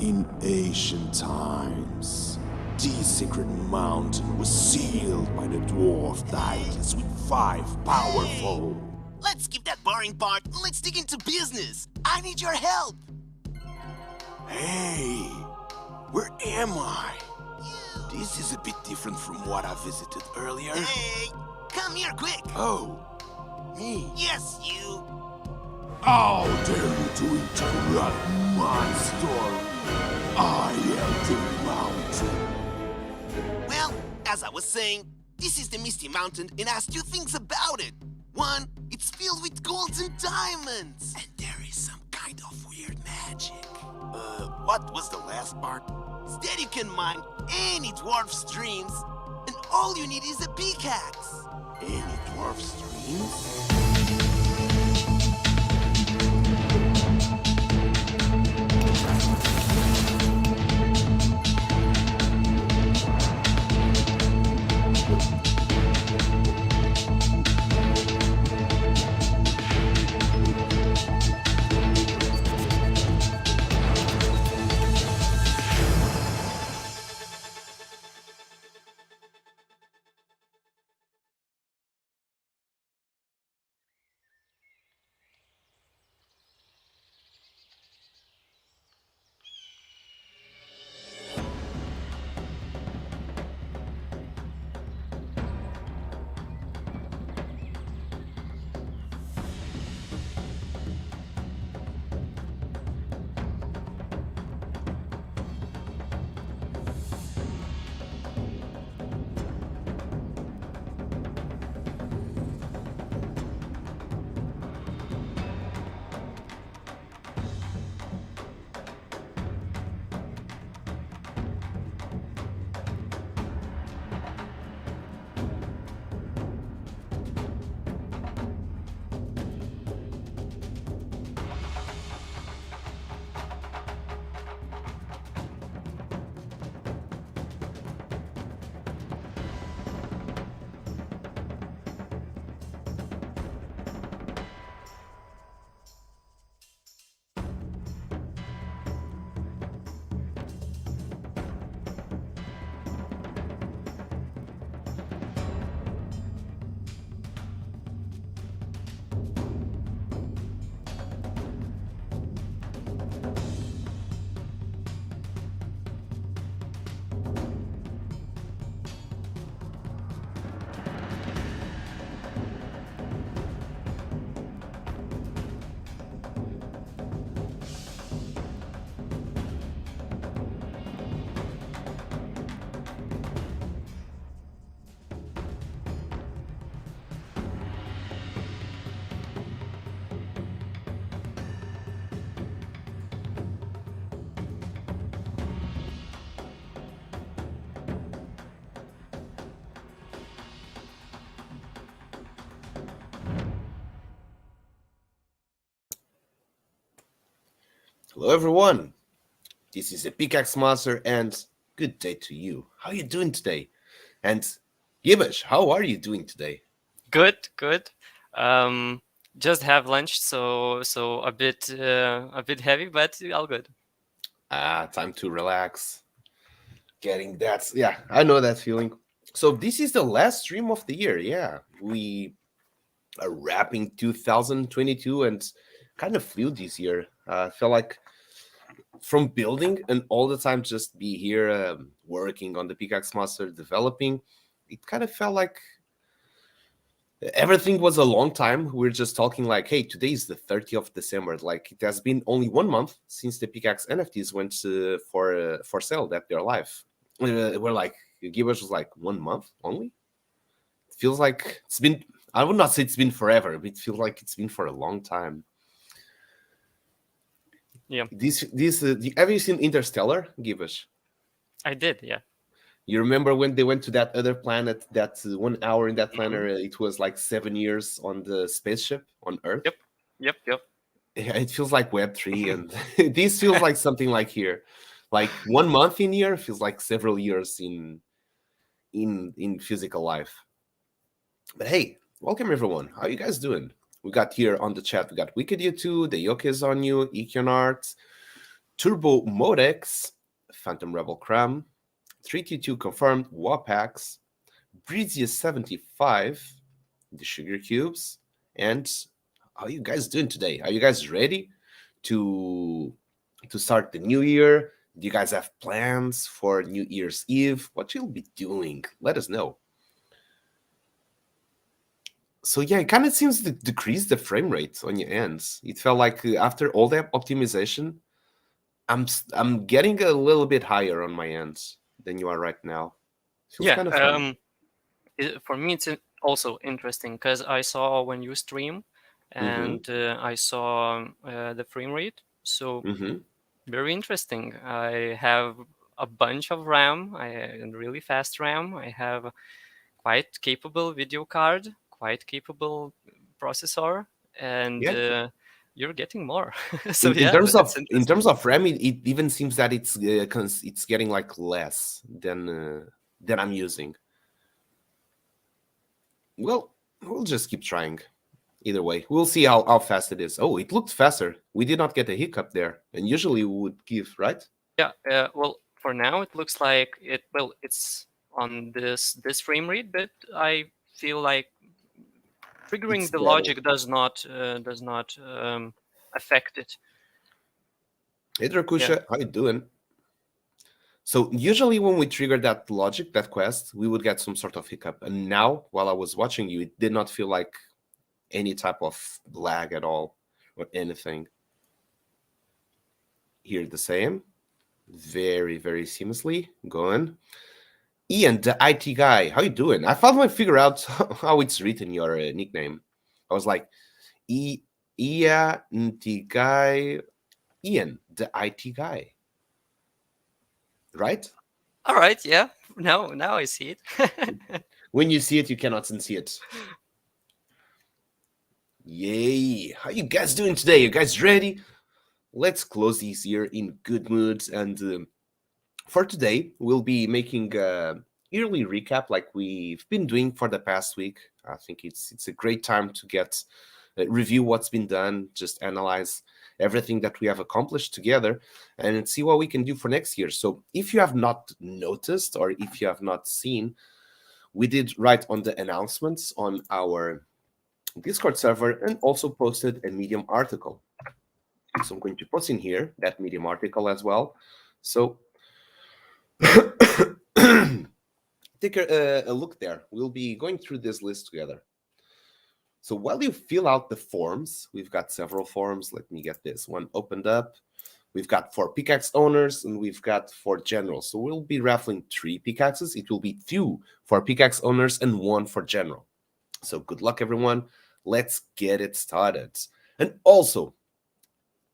In ancient times, the sacred mountain was sealed by the dwarf deities with 5 powerful. Let's skip that boring part and let's dig into business. I need your help. Hey, where am I? This is a bit different from what I visited earlier. Hey, come here quick. Oh, me? Yes, you. How dare you to interrupt my story? I am the mountain. Well, as I was saying, this is the Misty Mountain and has two things about it. One, it's filled with golds and diamonds. And there is some kind of weird magic. What was the last part? Instead you can mine any dwarf streams, and all you need is a pickaxe. Any dwarf streams? Hello everyone, this is the Pickaxe Master and good day to you. How are you doing today? And Gibesh, how are you doing today? Good, good. Just have lunch, so a bit heavy, but all good. Time to relax. Getting that, yeah, I know that feeling. So this is the last stream of the year, yeah. We are wrapping 2022 and kind of flew this year. I felt like from building and all the time just be here working on the Pickaxe Master, developing, it kind of felt like everything was a long time. We're just talking like, hey, today is the 30th of December. Like it has been only 1 month since the Pickaxe NFTs went for sale that they're live. We're like, Givers was like 1 month only. It feels like it's been. I would not say it's been forever, but it feels like it's been for a long time. Yeah. Have you seen Interstellar, Givers? I did, yeah. You remember when they went to that other planet? That 1 hour in that planet, it was like 7 years on the spaceship on Earth. Yep. Yeah, it feels like Web3, and this feels like something like here, like 1 month in here feels like several years in physical life. But hey, welcome everyone. How you guys doing? We got here on the chat. We got Wicked You 2, the Yoke is on you, Ikionart, Turbo Modex, Phantom Rebel Cram, 322 confirmed, Wapax, Breezy 75, the Sugar Cubes, and how you guys doing today? Are you guys ready to start the new year? Do you guys have plans for New Year's Eve? What you'll be doing? Let us know. So yeah, it kind of seems to decrease the frame rate on your ends. It felt like after all that optimization, I'm getting a little bit higher on my ends than you are right now. Feels Yeah. kind of funny. For me, it's also interesting because I saw when you stream, Mm-hmm. and I saw the frame rate. So Mm-hmm. very interesting. I have a bunch of RAM, and really fast RAM. I have quite capable video card, quite capable processor, and Yeah. you're getting more. So In yeah, terms it's of interesting. RAM, it even seems that it's getting like less than I'm using. Well, we'll just keep trying. Either way, we'll see how fast it is. Oh, it looked faster. We did not get a hiccup there, and usually we would give, right? Yeah. Well, for now it looks like it. Well, it's on this frame rate, but I feel like It's triggering the better. logic does not affect it. Hey, Yeah. Drakusha, how you doing? So usually when we trigger that logic, that quest, we would get some sort of hiccup. And now, while I was watching you, it did not feel like any type of lag at all or anything. Here the same. Very, very seamlessly going. Ian, the IT guy, how you doing? I finally figure out how it's written your nickname. I was like, Ian, the guy, Ian, the IT guy, right? All right. Yeah. Now I see it. When you see it, you cannot unsee it. Yay! How you guys doing today? You guys ready? Let's close this year in good moods. And for today, we'll be making a yearly recap like we've been doing for the past week. I think it's a great time to get review what's been done, just analyze everything that we have accomplished together, and see what we can do for next year. So if you have not noticed or if you have not seen, we did write on the announcements on our Discord server and also posted a Medium article. So I'm going to post in here that Medium article as well. So take a look there. We'll be going through this list together. So while you fill out the forms, we've got several forms. Let me get this one opened up. We've got 4 pickaxe owners and we've got 4 generals. So we'll be raffling 3 pickaxes. It will be 2 for pickaxe owners and 1 for general. So good luck, everyone. Let's get it started. And also,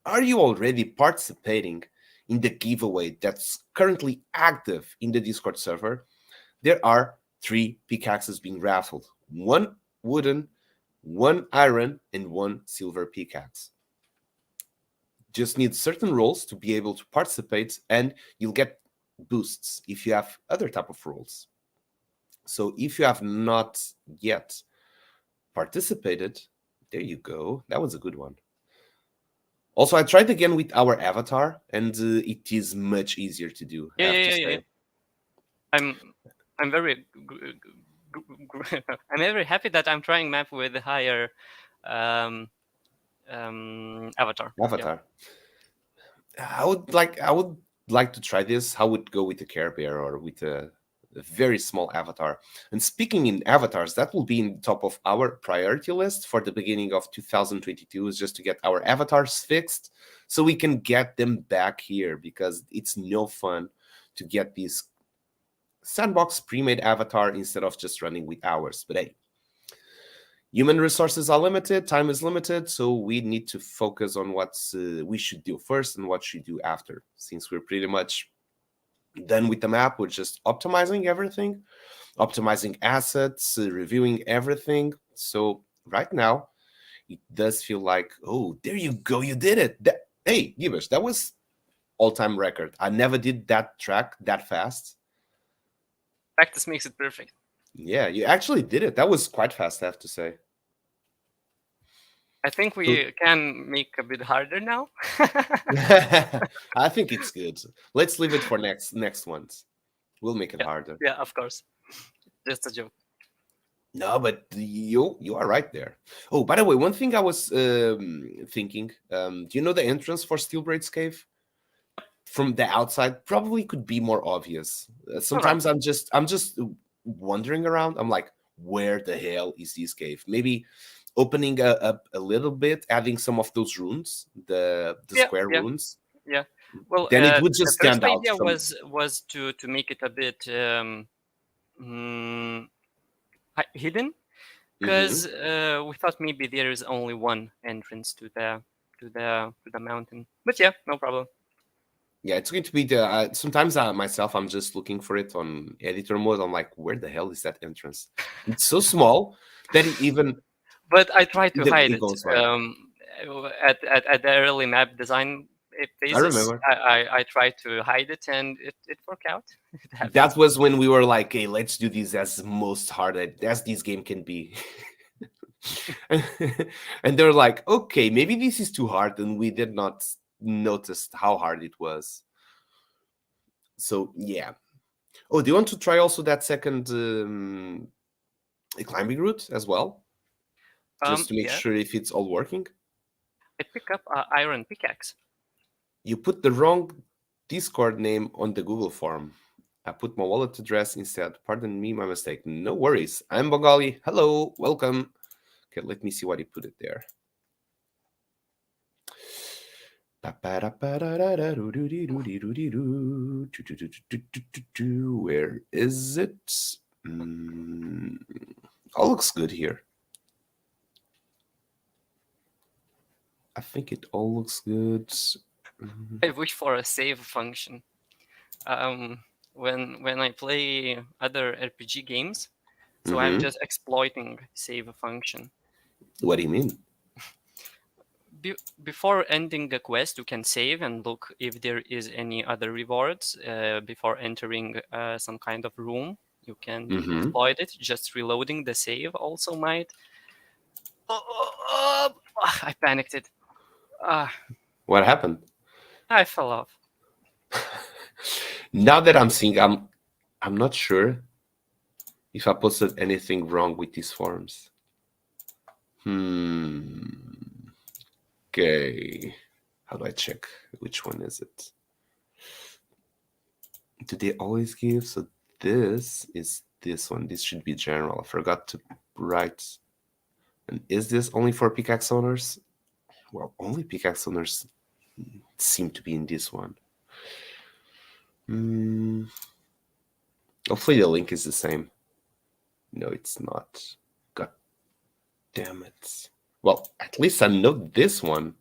are you already participating in the giveaway that's currently active in the Discord server? There are 3 pickaxes being raffled. 1 wooden, 1 iron, and 1 silver pickaxe. Just need certain roles to be able to participate, and you'll get boosts if you have other type of roles. So if you have not yet participated, there you go. That was a good one. Also, I tried again with our avatar, and it is much easier to do, I have to Yeah. say. I'm very I'm very happy that I'm trying map with a higher um, avatar. Yeah. Avatar. I would like to try this. How would go with the Care Bear or with a very small avatar? And speaking in avatars, that will be in top of our priority list for the beginning of 2022, is just to get our avatars fixed so we can get them back here, because it's no fun to get these sandbox pre-made avatar instead of just running with ours. But hey, human resources are limited, time is limited, so we need to focus on what we should do first and what should do after. Since we're pretty much done with the map, we're just optimizing everything, optimizing assets, reviewing everything. So right now, it does feel like, oh, there you go, you did it. Hey, Gibbers, that was all-time record. I never did that track that fast. Practice makes it perfect. Yeah, you actually did it. That was quite fast, I have to say. I think we can make a bit harder now. I think it's good. Let's leave it for next ones. We'll make it harder. Yeah, of course. Just a joke. No, but you are right there. Oh, by the way, one thing I was thinking. Do you know the entrance for Steelbraid's cave? From the outside, probably could be more obvious. Sometimes I'm just wandering around. I'm like, where the hell is this cave? Maybe opening a little bit, adding some of those runes, the square runes. Yeah. Well, Then it would the just first stand out idea from. was to make it a bit hidden, because we thought maybe there is only one entrance to the mountain. But yeah, no problem. Yeah, it's going to be the. Sometimes myself, I'm just looking for it on editor mode. I'm like, where the hell is that entrance? It's so small that it even. But I tried to hide it. Goes right. At the early map design phases, I remember. I tried to hide it, and it worked out. That was when we were like, hey, let's do this as most hard as this game can be. And they're like, okay, maybe this is too hard, and we did not notice how hard it was. So yeah. Oh, do you want to try also that second climbing route as well? Just to make sure if it's all working? I pick up iron pickaxe. You put the wrong Discord name on the Google form. I put my wallet address instead. Pardon me, my mistake. No worries. I'm Bengali. Hello, welcome. Okay, let me see what he put it there. Where is it? All looks good here. I think it all looks good. I wish for a save function. When I play other RPG games, so I'm just exploiting save function. What do you mean? Before ending a quest, you can save and look if there is any other rewards. Before entering some kind of room, you can exploit it. Just reloading the save also might. I panicked it. What happened? I fell off. Now that I'm seeing, I'm not sure if I posted anything wrong with these forms. Okay. How do I check? Which one is it? Do they always give? So this is this one. This should be general. I forgot to write. And is this only for pickaxe owners? Well, only pickaxe owners seem to be in this one. Hopefully the link is the same. No, it's not. God damn it. Well, at least I know this one.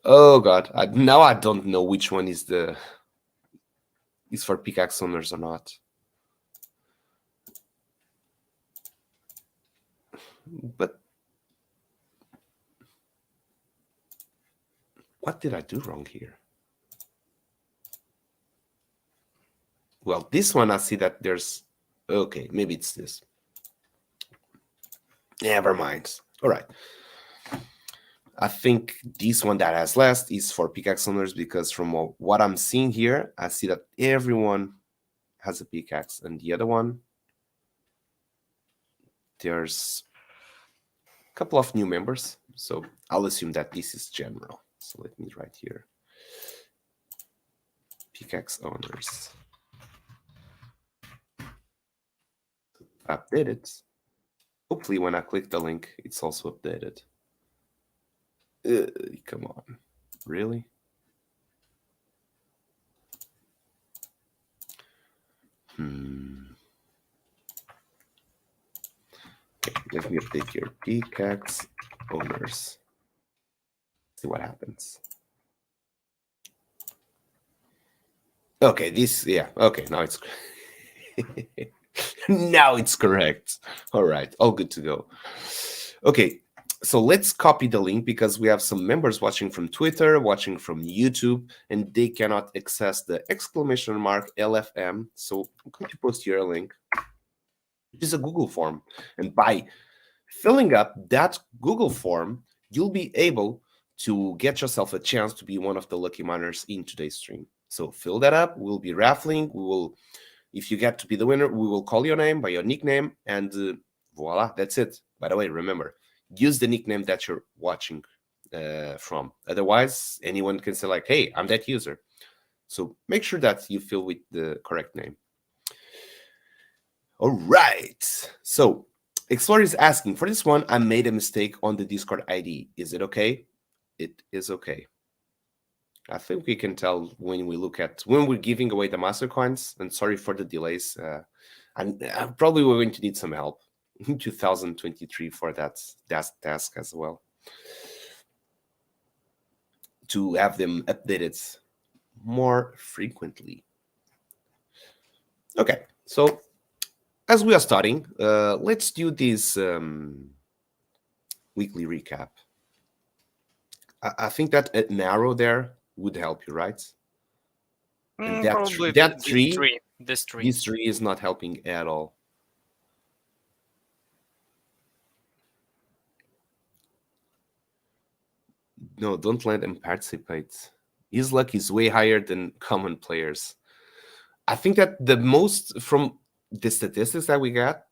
Oh god, now I don't know which one is for pickaxe owners or not. But what did I do wrong here? Well, this one I see that there's... Okay, maybe it's this. Never mind. All right. I think this one that has last is for pickaxe owners because from what I'm seeing here, I see that everyone has a pickaxe. And the other one, there's a couple of new members. So I'll assume that this is general. So let me write here. Pickaxe owners. Updated. Hopefully when I click the link, it's also updated. Come on. Really? Okay, let me update your pickaxe owners. See what happens. Okay, okay, now it's now it's correct. All right, all good to go. Okay, so let's copy the link because we have some members watching from Twitter, watching from YouTube, and they cannot access the exclamation mark LFM. So I'm going to post here a link. It is a Google form, and by Filling up that Google form, you'll be able to get yourself a chance to be one of the lucky miners in today's stream. So fill that up. We'll be raffling. We will, if you get to be the winner, we will call your name by your nickname, and voila, that's it. By the way, remember, use the nickname that you're watching from. Otherwise, anyone can say like, "Hey, I'm that user." So make sure that you fill with the correct name. All right. So Explorer is asking, for this one, I made a mistake on the Discord ID. Is it okay? It is okay. I think we can tell when we look at when we're giving away the master coins. And sorry for the delays. And probably we're going to need some help in 2023 for that task as well, to have them updated more frequently. Okay, so as we are starting, let's do this weekly recap. I think that an arrow there would help you, right? And that Probably that this tree, tree. this tree is not helping at all. No, don't let him participate. His luck is way higher than common players. I think that the most, from the statistics that we got,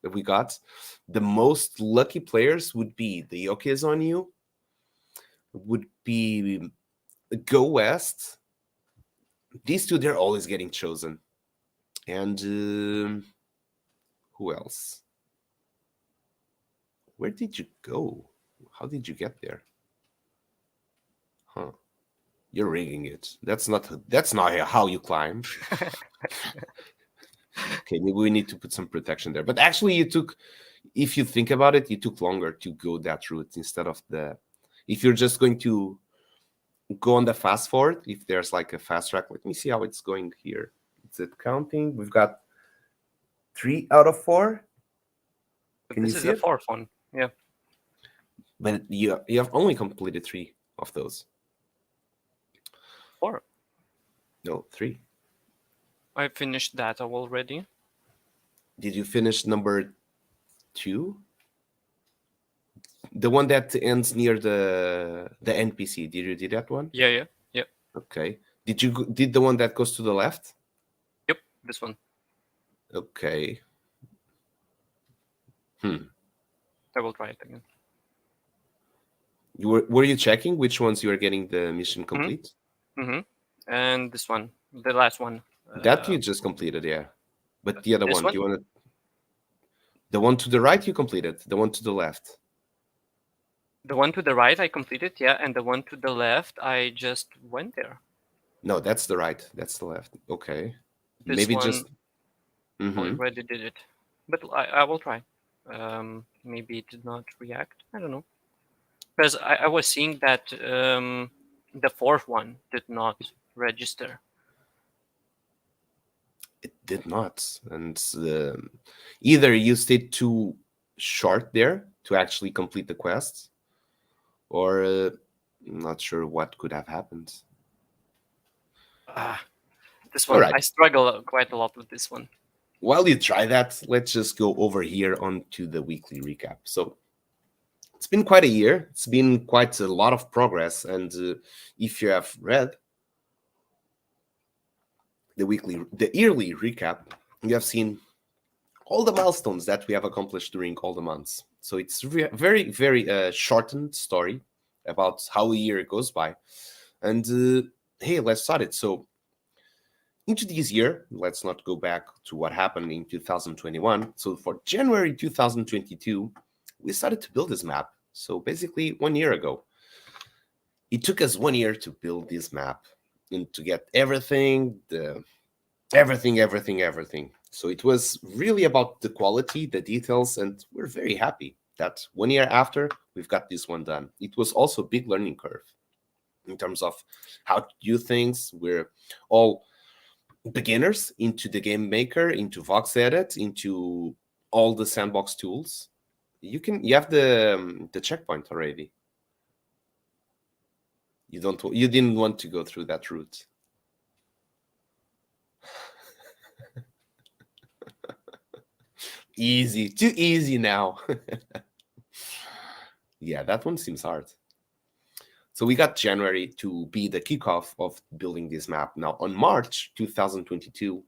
the most lucky players would be the Yokes on you, would be Go West. These two, they're always getting chosen. And who else? Where did you go? How did you get there? Huh. You're rigging it. That's not how you climb. Okay, maybe we need to put some protection there. But actually, if you think about it, you took longer to go that route instead of if you're just going to go on the fast forward, if there's like a fast track, let me see how it's going here. Is it counting? We've got 3 out of 4. Can This you is see the it? fourth one. Yeah. But you have only completed 3 of those. 4. No, 3. I finished that already. Did you finish number 2? The one that ends near the NPC. Did you do that one? Yeah. Okay. Did the one that goes to the left? Yep, this one. Okay. I will try it again. Were you checking which ones you are getting the mission complete? Mm-hmm. And this one, the last one. That you just completed, yeah. But the other This one, one? do you want to? The one to the right you completed. The one to the left. The one to the right I completed, yeah, and the one to the left I just went there. No, that's the right. That's the left. Okay. This Maybe one just. already did it, but I will try. Maybe it did not react. I don't know, because I was seeing that the fourth one did not register. It did not, and either you stayed too short there to actually complete the quest, or I'm not sure what could have happened. This one, Alright. I struggle quite a lot with this one. While you try that, let's just go over here onto the weekly recap. So it's been quite a year. It's been quite a lot of progress, and if you have read the yearly recap, you have seen all the milestones that we have accomplished during all the months. So it's very, very shortened story about how a year goes by. And hey, let's start it. So into this year, let's not go back to what happened in 2021. So for January 2022, we started to build this map. So basically 1 year ago. It took us 1 year to build this map and to get everything. So it was really about the quality, the details, and we're very happy that 1 year after, we've got this one done. It was also a big learning curve in terms of how to do things. We're all beginners into the game maker, into Vox Edit, into all the sandbox tools. You have the checkpoint already. You didn't want to go through that route. Easy, too easy now. Yeah, that one seems hard. So we got January to be the kickoff of building this map. Now, on March 2022,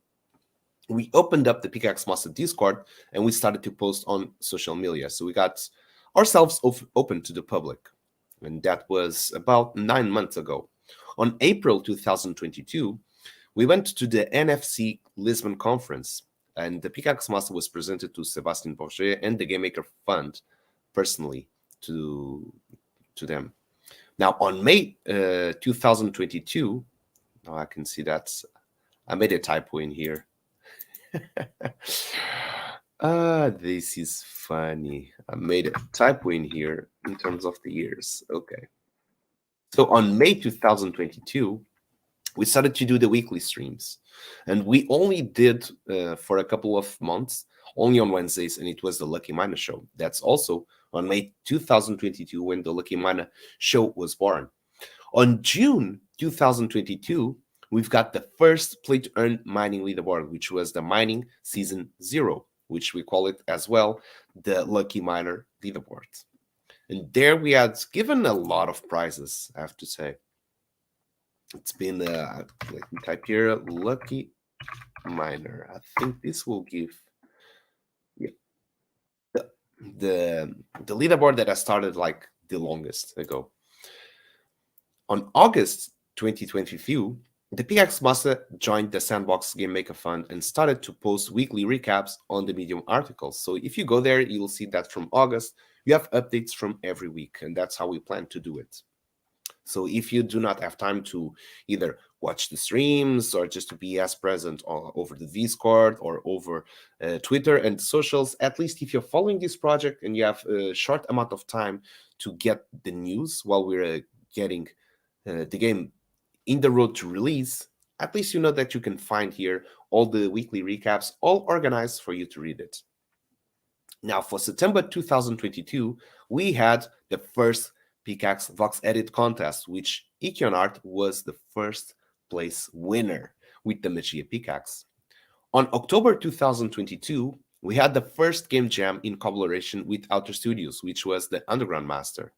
we opened up the Pickaxe Master Discord and we started to post on social media. So we got ourselves open to the public. And that was about 9 months ago. On April 2022, we went to the NFC Lisbon conference, and the Pickaxe Master was presented to Sebastian Bourget and the Game Maker Fund personally to them. Now, on May 2022, now I can see that I made a typo in here. This is funny. I made a typo in here in terms of the years. Okay. So on May 2022, we started to do the weekly streams. And we only did for a couple of months, only on Wednesdays, and it was the Lucky Miner show. That's also on May 2022 when the Lucky Miner show was born. On June 2022, we've got the first play to earn mining leaderboard, which was the mining season 0, which we call it as well the Lucky Miner leaderboard. And there we had given a lot of prizes, I have to say. It's been let me type here Lucky Miner. I think this will give the leaderboard that I started like the longest ago. On August 2022, the Pickaxe Master joined the Sandbox Game Maker Fund and started to post weekly recaps on the Medium articles. So if you go there, you'll see that from August, you have updates from every week, and that's how we plan to do it. So if you do not have time to either watch the streams or just to be as present over the Discord or over Twitter and socials, at least if you're following this project and you have a short amount of time to get the news while we're getting the game in the road to release, at least you know that you can find here all the weekly recaps, all organized for you to read it. Now, for September 2022, we had the first Pickaxe Vox Edit contest, which Ikionart was the first place winner with the Magia Pickaxe. On October 2022, we had the first game jam in collaboration with Outer Studios, which was the Underground Master.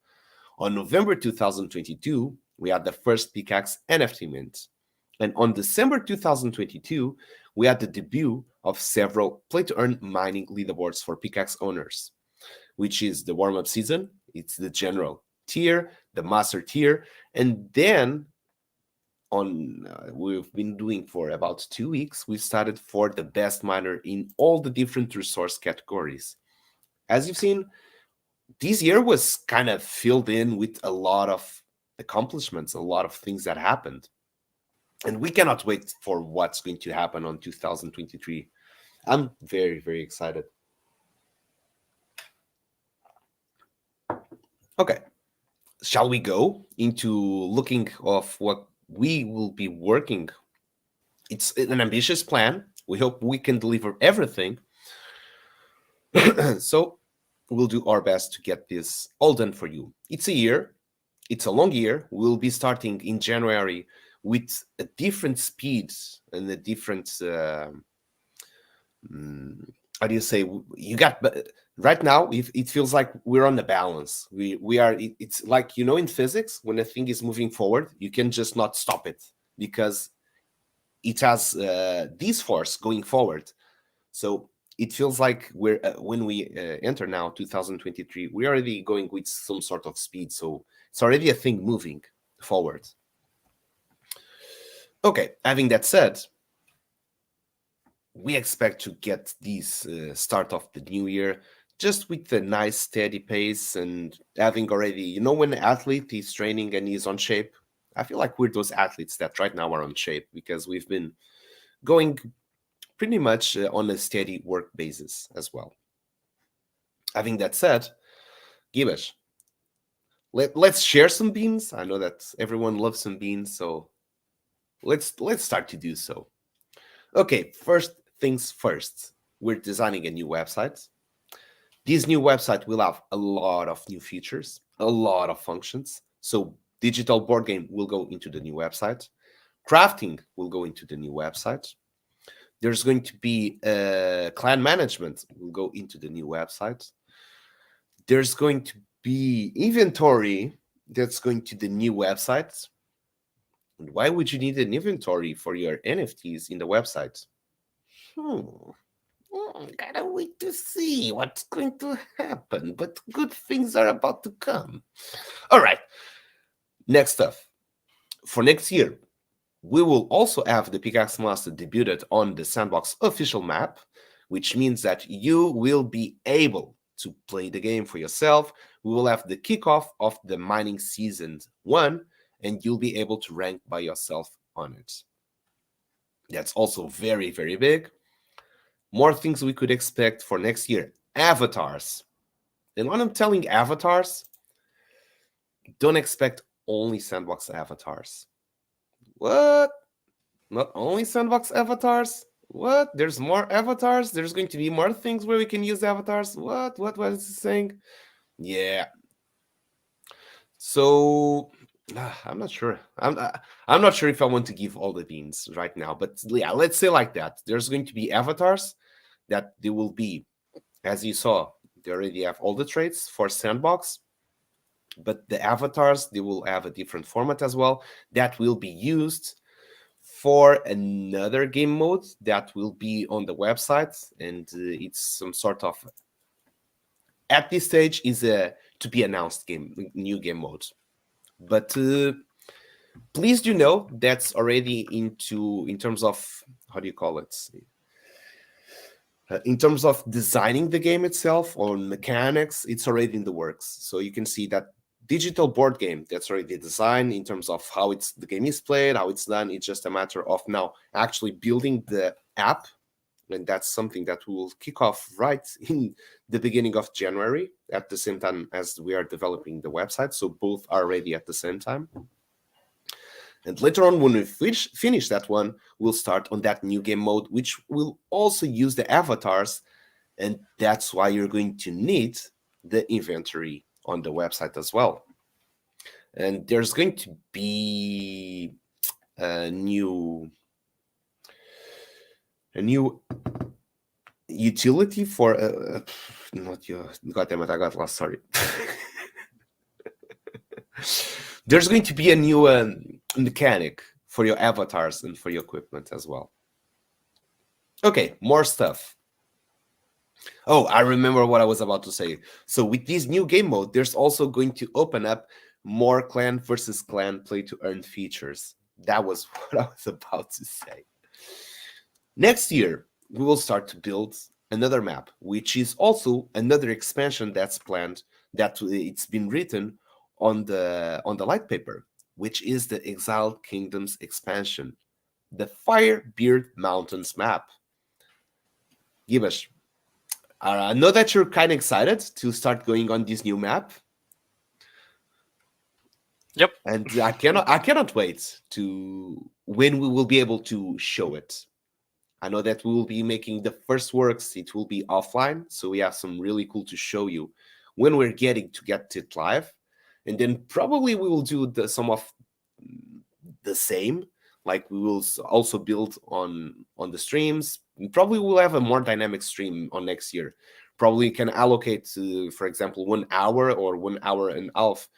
On November 2022, we had the first Pickaxe NFT mint. And on December 2022, we had the debut of several play-to-earn mining leaderboards for Pickaxe owners, which is the warm-up season, it's the general tier, the master tier, and then we've been doing for about 2 weeks, we started for the best miner in all the different resource categories. As you've seen, this year was kind of filled in with a lot of accomplishments, a lot of things that happened. And we cannot wait for what's going to happen on 2023. I'm very, very excited. Okay. Shall we go into looking of what we will be working? It's an ambitious plan. We hope we can deliver everything. So we'll do our best to get this all done for you. It's a year. It's a long year. We'll be starting in January with a different speed and a different how do you say, you got, right now it feels like we're on the balance. We are, it's like, you know, in physics, when a thing is moving forward, you can just not stop it because it has this force going forward. So it feels like we're when we enter now 2023, we're already going with some sort of speed. So it's already a thing moving forward. Okay, having that said, we expect to get this start of the new year just with a nice steady pace and having already, you know, when an athlete is training and he's on shape, I feel like we're those athletes that right now are on shape because we've been going pretty much on a steady work basis as well. Having that said, Gibesh, let's share some beans. I know that everyone loves some beans, so let's start to do so. Okay, first things first, we're designing a new website. This new website will have a lot of new features, a lot of functions. So digital board game will go into the new website. Crafting will go into the new website. There's going to be clan management will go into the new website. There's going to be inventory that's going to the new website. And why would you need an inventory for your NFTs in the website? Gotta wait to see what's going to happen, but good things are about to come. All right, next stuff. For next year, we will also have the Pickaxe Master debuted on the Sandbox official map, which means that you will be able to play the game for yourself. We will have the kickoff of the mining season 1, and you'll be able to rank by yourself on it. That's also very, very big. More things we could expect for next year. Avatars. And when I'm telling avatars, don't expect only Sandbox avatars. What? Not only Sandbox avatars? What? There's more avatars? There's going to be more things where we can use avatars? What is it saying? Yeah. So I'm not sure. I'm not sure if I want to give all the beans right now, but yeah, let's say like that. There's going to be avatars that they will be, as you saw, they already have all the traits for Sandbox, but the avatars, they will have a different format as well that will be used for another game mode that will be on the website, and it's some sort of, at this stage, is a to be announced new game mode. But please do know that's already in terms of, how do you call it? In terms of designing the game itself or mechanics, it's already in the works. So you can see that digital board game that's already designed in terms of how the game is played, how it's done. It's just a matter of now actually building the app, and that's something that we will kick off right in the beginning of January at the same time as we are developing the website. So both are ready at the same time. And later on, when we finish that one, we'll start on that new game mode, which will also use the avatars. And that's why you're going to need the inventory on the website as well. And there's going to be a new utility for not you. God damn it, I got lost. Sorry. There's going to be a new mechanic for your avatars and for your equipment as well. Okay, more stuff. Oh, I remember what I was about to say. So with this new game mode, there's also going to open up more clan versus clan play to earn features. That was what I was about to say. Next year, we will start to build another map, which is also another expansion that's planned, that it's been written on the light paper, which is the Exiled Kingdoms expansion, the Firebeard Mountains map. Gibbous, I know that you're kind of excited to start going on this new map. Yep. And I cannot wait to when we will be able to show it. I know that we will be making the first works. It will be offline, so we have some really cool to show you when we're getting to get it live. And then probably we will do some of the same, like we will also build on the streams. Probably we'll have a more dynamic stream on next year. Probably can allocate, for example, 1 hour or 1 hour and a half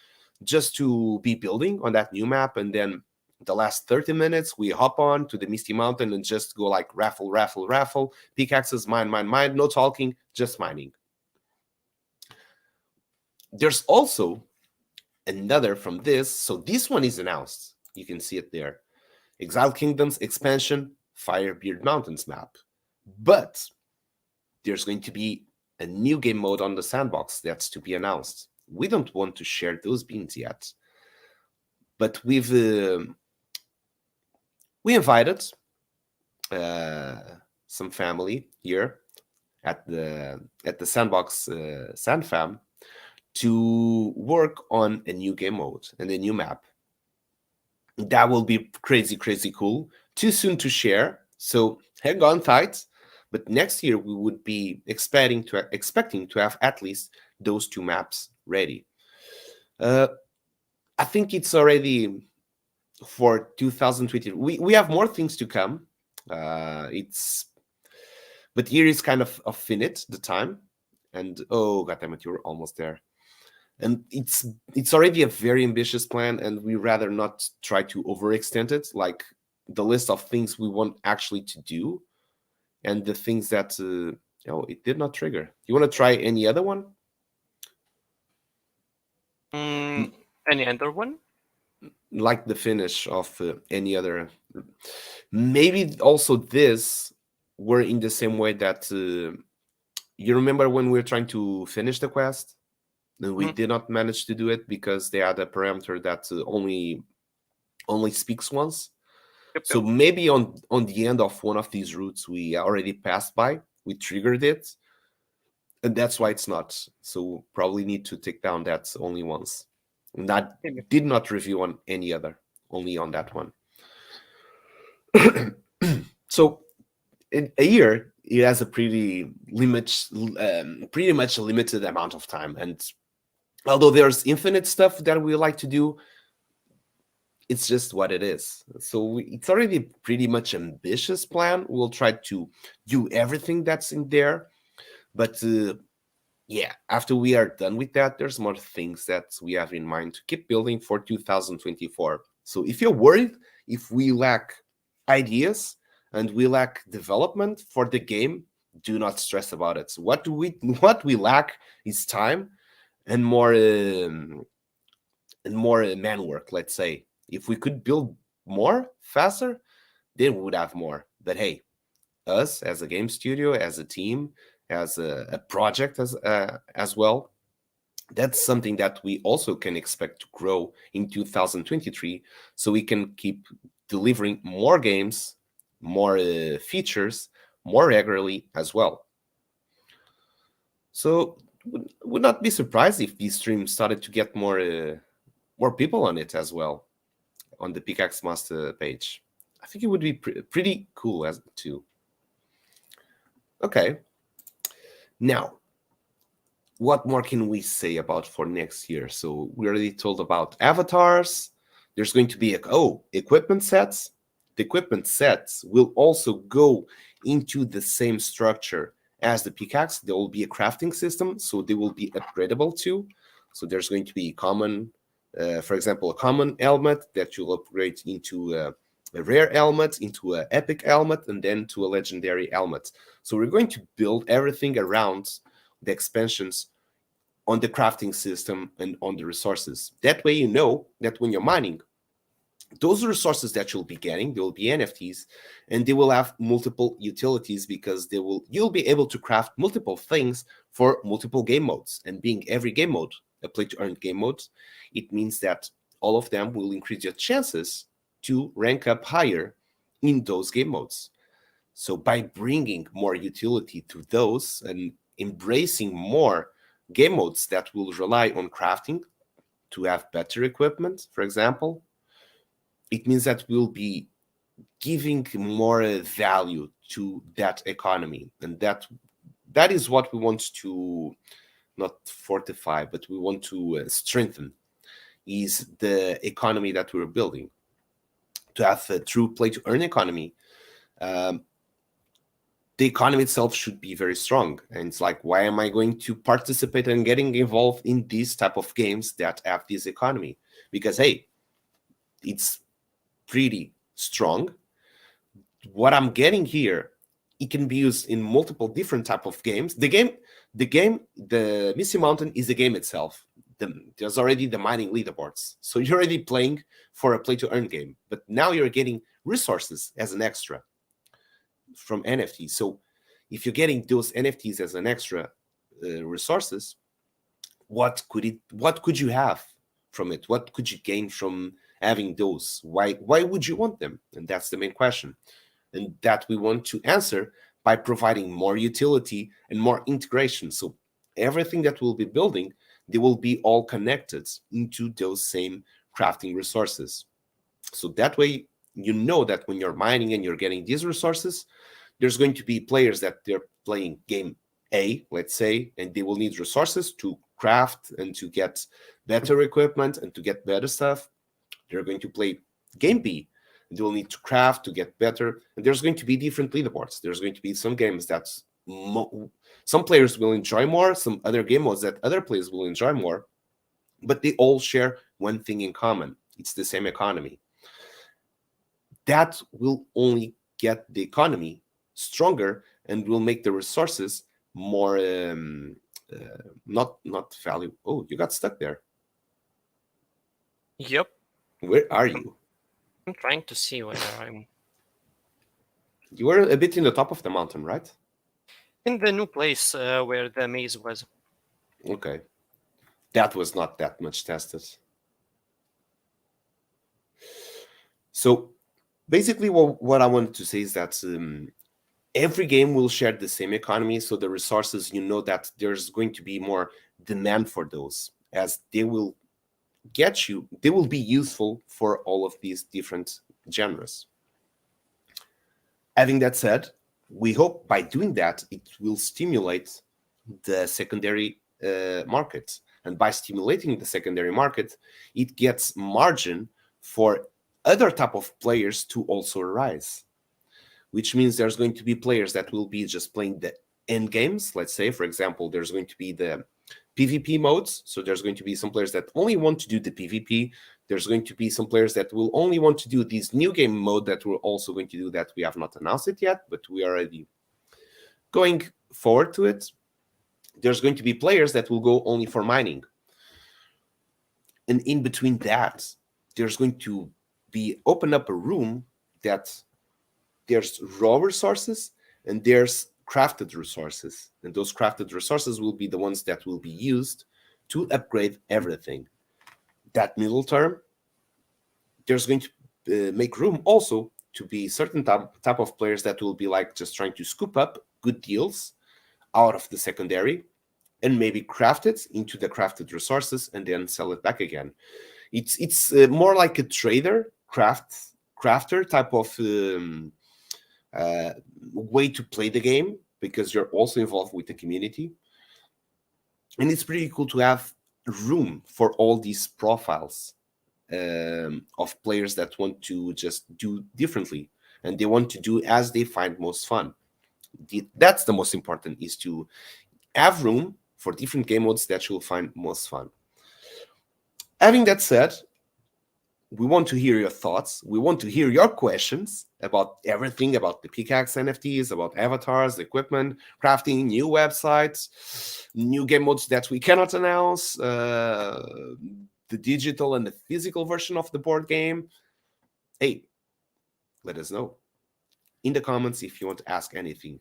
just to be building on that new map, and then the last 30 minutes we hop on to the Misty Mountain and just go like raffle, pickaxes, mine, no talking, just mining. There's also another from this. So this one is announced. You can see it there. Exiled Kingdoms expansion, Firebeard Mountains map. But there's going to be a new game mode on the Sandbox that's to be announced. We don't want to share those beans yet. But we invited some family here at the Sandbox Sandfam to work on a new game mode and a new map. That will be crazy cool. Too soon to share, so hang on tight. But next year we would be expecting to have at least those 2 maps ready. I think it's already for 2020. We have more things to come. But here is kind of finite the time. And oh goddammit, you're almost there. and it's already a very ambitious plan, and we rather not try to overextend it, like the list of things we want actually to do and the things that it did not trigger. You want to try any other one? Any other one? Like the finish of any other. Maybe also this were in the same way that you remember when we were trying to finish the quest and we did not manage to do it because they had a parameter that only speaks once. Yep, So maybe on the end of one of these routes we already passed by, we triggered it, and that's why it's not. So probably need to take down that only once. And that did not review on any other, only on that one. So in a year, it has a pretty much a limited amount of time. And although there's infinite stuff that we like to do, it's just what it is. So it's already a pretty much ambitious plan. We'll try to do everything that's in there. But yeah, after we are done with that, there's more things that we have in mind to keep building for 2024. So if you're worried, if we lack ideas and we lack development for the game, do not stress about it. So what we lack is time and more man work, let's say. If we could build more faster, then we would have more. But hey, us as a game studio, as a team, as a project as well, that's something that we also can expect to grow in 2023, so we can keep delivering more games, more features, more regularly as well. So would not be surprised if this stream started to get more people on it as well, on the Pickaxe Master page. I think it would be pretty cool as too. Okay. Now, what more can we say about for next year? So we already told about avatars. There's going to be equipment sets. The equipment sets will also go into the same structure as the pickaxe. There will be a crafting system, so they will be upgradable too. So there's going to be common, for example, a common helmet that you'll upgrade into a rare helmet, into an epic helmet, and then to a legendary helmet. So we're going to build everything around the expansions on the crafting system and on the resources. That way you know that when you're mining, those resources that you'll be getting, they will be NFTs, and they will have multiple utilities because you'll be able to craft multiple things for multiple game modes. And being every game mode a play-to-earn game mode, it means that all of them will increase your chances to rank up higher in those game modes. So by bringing more utility to those and embracing more game modes that will rely on crafting to have better equipment, for example, it means that we'll be giving more value to that economy. And that is what we want to not fortify, but we want to strengthen, is the economy that we're building. To have a true play-to-earn economy, the economy itself should be very strong. And it's like, why am I going to participate and getting involved in these type of games that have this economy? Because, hey, it's pretty strong. What I'm getting here, it can be used in multiple different type of games. The Misty Mountain is a game itself. There's already the mining leaderboards. So you're already playing for a play-to-earn game. But now you're getting resources as an extra from NFTs. So if you're getting those NFTs as an extra resources, what could you have from it? What could you gain from having those? Why would you want them? And that's the main question. And that we want to answer by providing more utility and more integration. So everything that we'll be building, they will be all connected into those same crafting resources. So that way, you know that when you're mining and you're getting these resources, there's going to be players that they're playing game A, let's say, and they will need resources to craft and to get better equipment and to get better stuff. They're going to play game B, and they will need to craft to get better. And there's going to be different leaderboards. There's going to be some games that some players will enjoy more, some other game modes that other players will enjoy more. but they all share one thing in common. It's the same economy. That will only get the economy stronger and will make the resources more not valuable. Oh, you got stuck there. Yep. Where are you? I'm trying to see where I'm. You were a bit in the top of the mountain, right? In the new place where the maze was. Okay. That was not that much tested. So basically what I wanted to say is that every game will share the same economy. So the resources, you know that there's going to be more demand for those, as they will they will be useful for all of these different genres. Having that said, we hope by doing that, it will stimulate the secondary market. And by stimulating the secondary market, it gets margin for other type of players to also arise, which means there's going to be players that will be just playing the end games. Let's say, for example, there's going to be the PvP modes. So there's going to be some players that only want to do the PvP. There's going to be some players that will only want to do this new game mode that we're also going to do that we have not announced it yet, but we are already going forward to it. There's going to be players that will go only for mining. And in between that, there's going to be open up a room that there's raw resources and there's crafted resources. And those crafted resources will be the ones that will be used to upgrade everything. That middle term, there's going to make room also to be certain type of players that will be like just trying to scoop up good deals out of the secondary and maybe craft it into the crafted resources and then sell it back again. It's more like a trader, crafter type of way to play the game, because you're also involved with the community. And it's pretty cool to have room for all these profiles of players that want to just do differently, and they want to do as they find most fun. That's the most important, is to have room for different game modes that you'll find most fun. Having that said, we want to hear your thoughts. We want to hear your questions about everything, about the Pickaxe NFTs, about avatars, equipment, crafting, new websites, new game modes that we cannot announce, the digital and the physical version of the board game. Hey, let us know in the comments if you want to ask anything,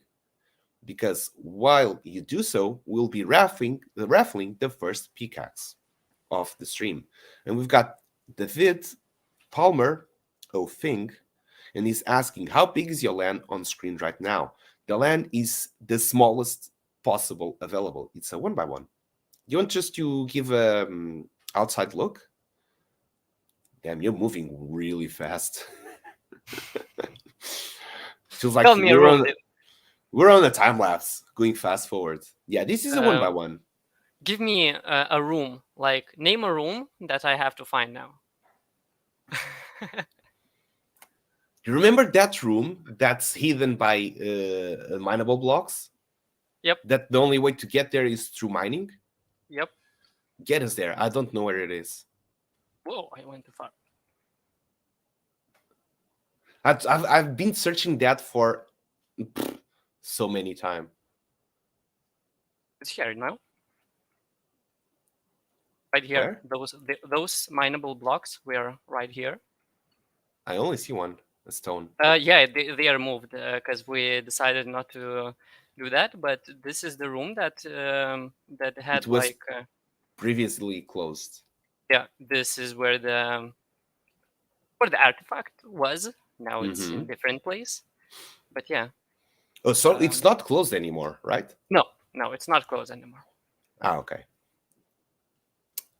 because while you do so, we'll be raffling the first Pickaxe of the stream. And we've got David Palmer Thing, and he's asking, how big is your land on screen right now? The land is the smallest possible available. It's a 1x1. You want just to give an outside look? Damn, you're moving really fast. Feels like we're on a time lapse going fast forward. Yeah, this is a 1x1. Give me a room. Like, name a room that I have to find now. You remember that room that's hidden by mineable blocks? Yep. That the only way to get there is through mining? Yep. Get us there. I don't know where it is. Whoa, I went too far. I've been searching that for so many times. It's here now. Right here. Where? Those mineable blocks were right here. I only see one, a stone. Yeah, they are moved because we decided not to do that. But this is the room that that had It was like previously closed. Yeah, this is where the artifact was. Now it's in a different place. But yeah. Oh, so it's not closed anymore, right? No, it's not closed anymore. Ah, okay.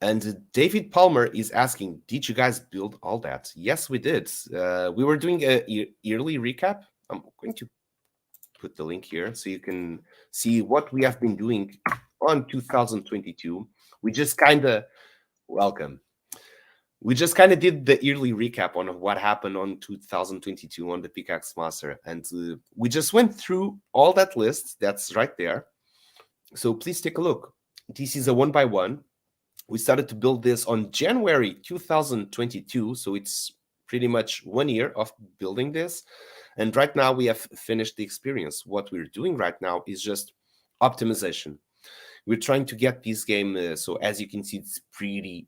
And David Palmer is asking, did you guys build all that? Yes, we did. We were doing a yearly recap. I'm going to put the link here so you can see what we have been doing on 2022. We just kind of did the yearly recap on what happened on 2022 on the Pickaxe Master. And we just went through all that list that's right there. So please take a look. This is a 1x1. We started to build this on January 2022, so it's pretty much 1 year of building this. And right now we have finished the experience. What we're doing right now is just optimization. We're trying to get this game, so as you can see, it's pretty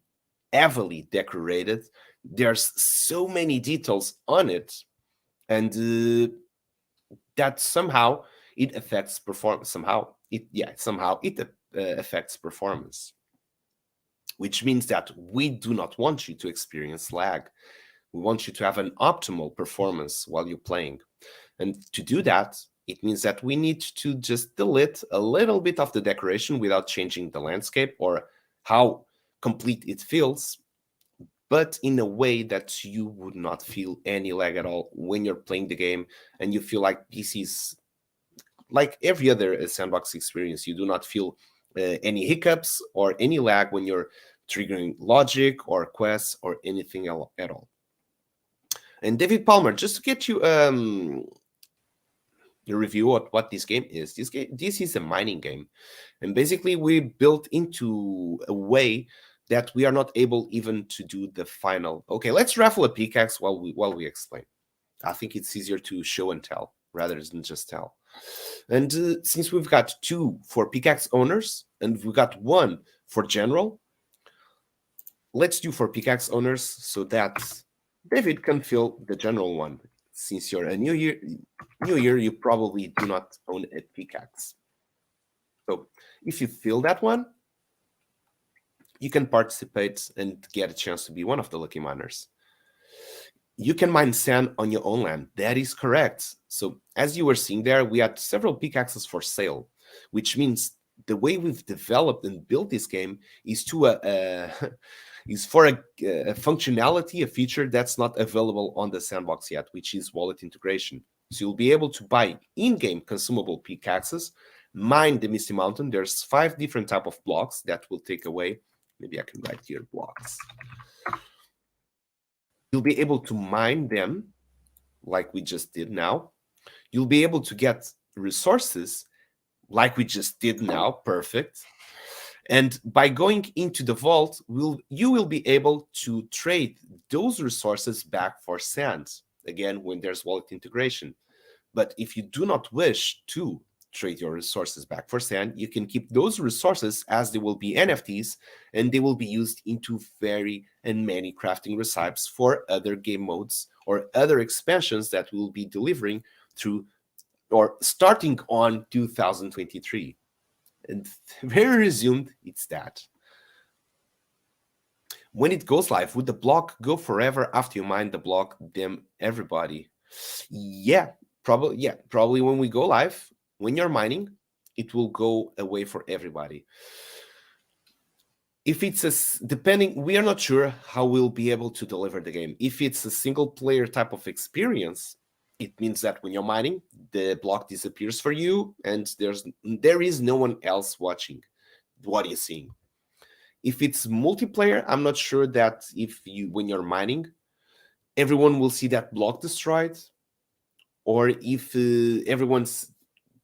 heavily decorated. There's so many details on it, and that somehow it affects performance. Somehow it affects performance, which means that we do not want you to experience lag. We want you to have an optimal performance while you're playing. And to do that, it means that we need to just delete a little bit of the decoration without changing the landscape or how complete it feels, but in a way that you would not feel any lag at all when you're playing the game, and you feel like this is like every other sandbox experience. You do not feel any hiccups or any lag when you're triggering logic or quests or anything at all. And David Palmer, just to get you a review of what this game is. This is a mining game, and basically we built into a way that we are not able even to do the final. Okay, let's raffle a pickaxe while we explain. I think it's easier to show and tell rather than just tell. And since we've got 2 for pickaxe owners and we've got 1 for general, let's do for pickaxe owners so that David can fill the general one. Since you're a new year, you probably do not own a pickaxe. So if you fill that one, you can participate and get a chance to be one of the lucky miners. You can mine sand on your own land. That is correct. So as you were seeing there, we had several pickaxes for sale, which means the way we've developed and built this game is to is for a functionality, a feature that's not available on the sandbox yet, which is wallet integration. So you'll be able to buy in-game consumable pickaxes, mine the Misty Mountain. There's 5 different type of blocks that will take away. Maybe I can write here blocks. You'll be able to mine them like we just did now. You'll be able to get resources like we just did now. Perfect. And by going into the vault, you will be able to trade those resources back for sand, again, when there's wallet integration. But if you do not wish to trade your resources back for sand, you can keep those resources as they will be NFTs, and they will be used into very and many crafting recipes for other game modes or other expansions that we'll be delivering through or starting on 2023. And very resumed, it's that. When it goes live, would the block go forever after you mine the block? Them everybody. Yeah, probably when we go live, when you're mining, it will go away for everybody. If it's depending, we are not sure how we'll be able to deliver the game. If it's a single player type of experience, it means that when you're mining, the block disappears for you, and there is no one else watching what you're seeing. If it's multiplayer, I'm not sure that when you're mining, everyone will see that block destroyed, or if everyone's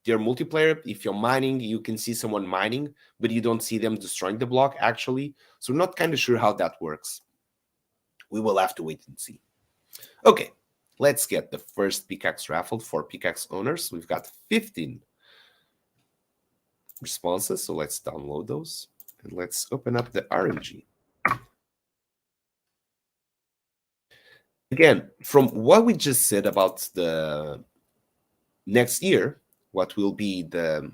their multiplayer, if you're mining, you can see someone mining, but you don't see them destroying the block actually. So we're not kind of sure how that works. We will have to wait and see. Okay. Let's get the first pickaxe raffled for pickaxe owners. We've got 15 responses, so let's download those. And let's open up the RMG. Again, from what we just said about the next year, what will be the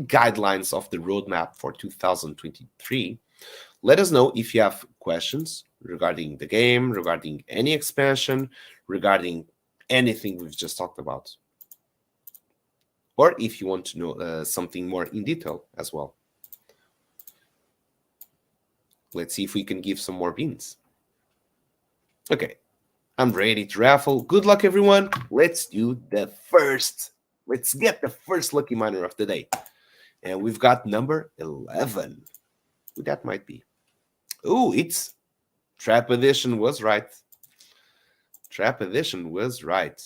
guidelines of the roadmap for 2023, let us know if you have questions regarding the game, regarding any expansion, regarding anything we've just talked about. Or if you want to know something more in detail as well. Let's see if we can give some more beans. Okay, I'm ready to raffle. Good luck, everyone. Let's do the first. Let's get the first lucky miner of the day. And we've got number 11. Who that might be? Oh, it's Trap Edition was right. Trap Edition was right.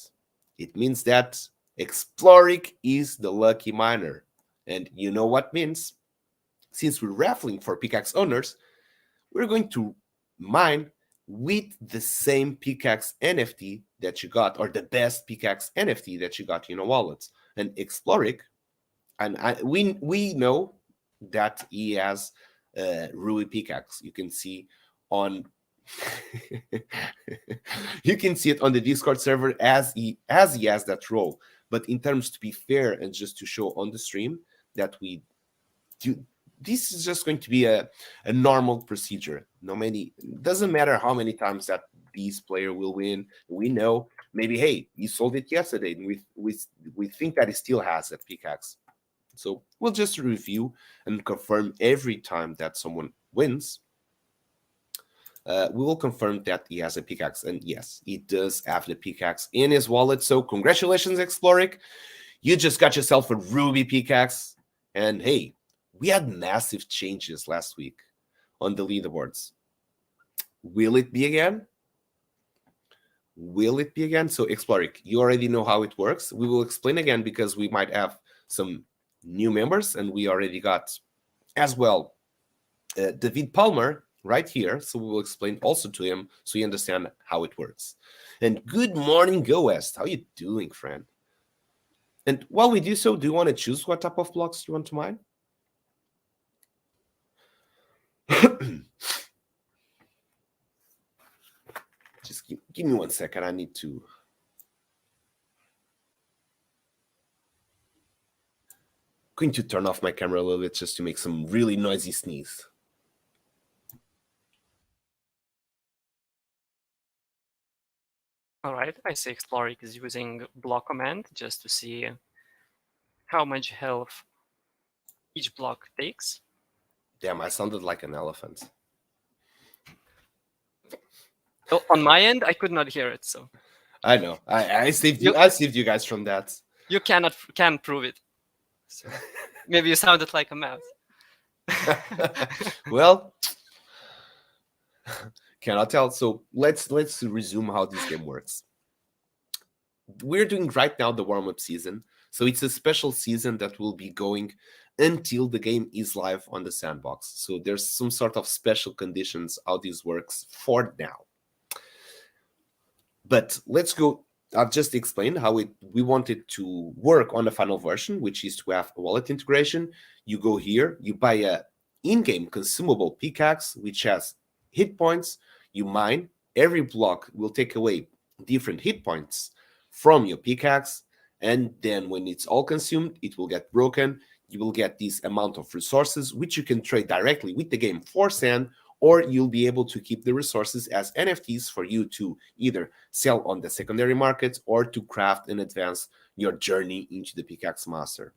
It means that Exploric is the lucky miner. And you know what means? Since we're raffling for pickaxe owners, we're going to mine with the same Pickaxe NFT that you got, or the best Pickaxe NFT that you got in a wallet. And Exploric, and we know that he has Ruby Pickaxe. You can see on you can see it on the Discord server as he has that role. But in terms to be fair and just to show on the stream that we do, this is just going to be a normal procedure. Doesn't matter how many times that this player will win. We know maybe, hey, he sold it yesterday, and we think that he still has that Pickaxe. So we'll just review and confirm every time that someone wins. We will confirm that he has a Pickaxe, and yes, he does have the Pickaxe in his wallet. So congratulations, Exploric. You just got yourself a Ruby Pickaxe. And hey, we had massive changes last week on the leaderboards. Will it be again? Will it be again? So Exploric, you already know how it works. We will explain again because we might have some new members, and we already got as well David Palmer right here. So we will explain also to him so you understand how it works. And good morning, Go West. How you doing, friend? And while we do so, do you want to choose what type of blocks you want to mine? Just give me 1 second. I need to. Going to turn off my camera a little bit just to make some really noisy sneeze. All right, I see Exploric is using block command just to see how much health each block takes. Damn, I sounded like an elephant. So on my end, I could not hear it, so. I know. I saved you. I saved you guys from that. You can't prove it. So maybe you sounded like a mouse. Well, cannot tell. So let's resume how this game works. We're doing right now the warm-up season. So it's a special season that will be going until the game is live on the sandbox. So there's some sort of special conditions how this works for now. But let's go. I've just explained how we want it to work on the final version, which is to have a wallet integration. You go here, you buy a in-game consumable Pickaxe, which has hit points. You mine. Every block will take away different hit points from your Pickaxe. And then when it's all consumed, it will get broken. You will get this amount of resources, which you can trade directly with the game for sand, or you'll be able to keep the resources as NFTs for you to either sell on the secondary markets or to craft and advance your journey into the Pickaxe Master.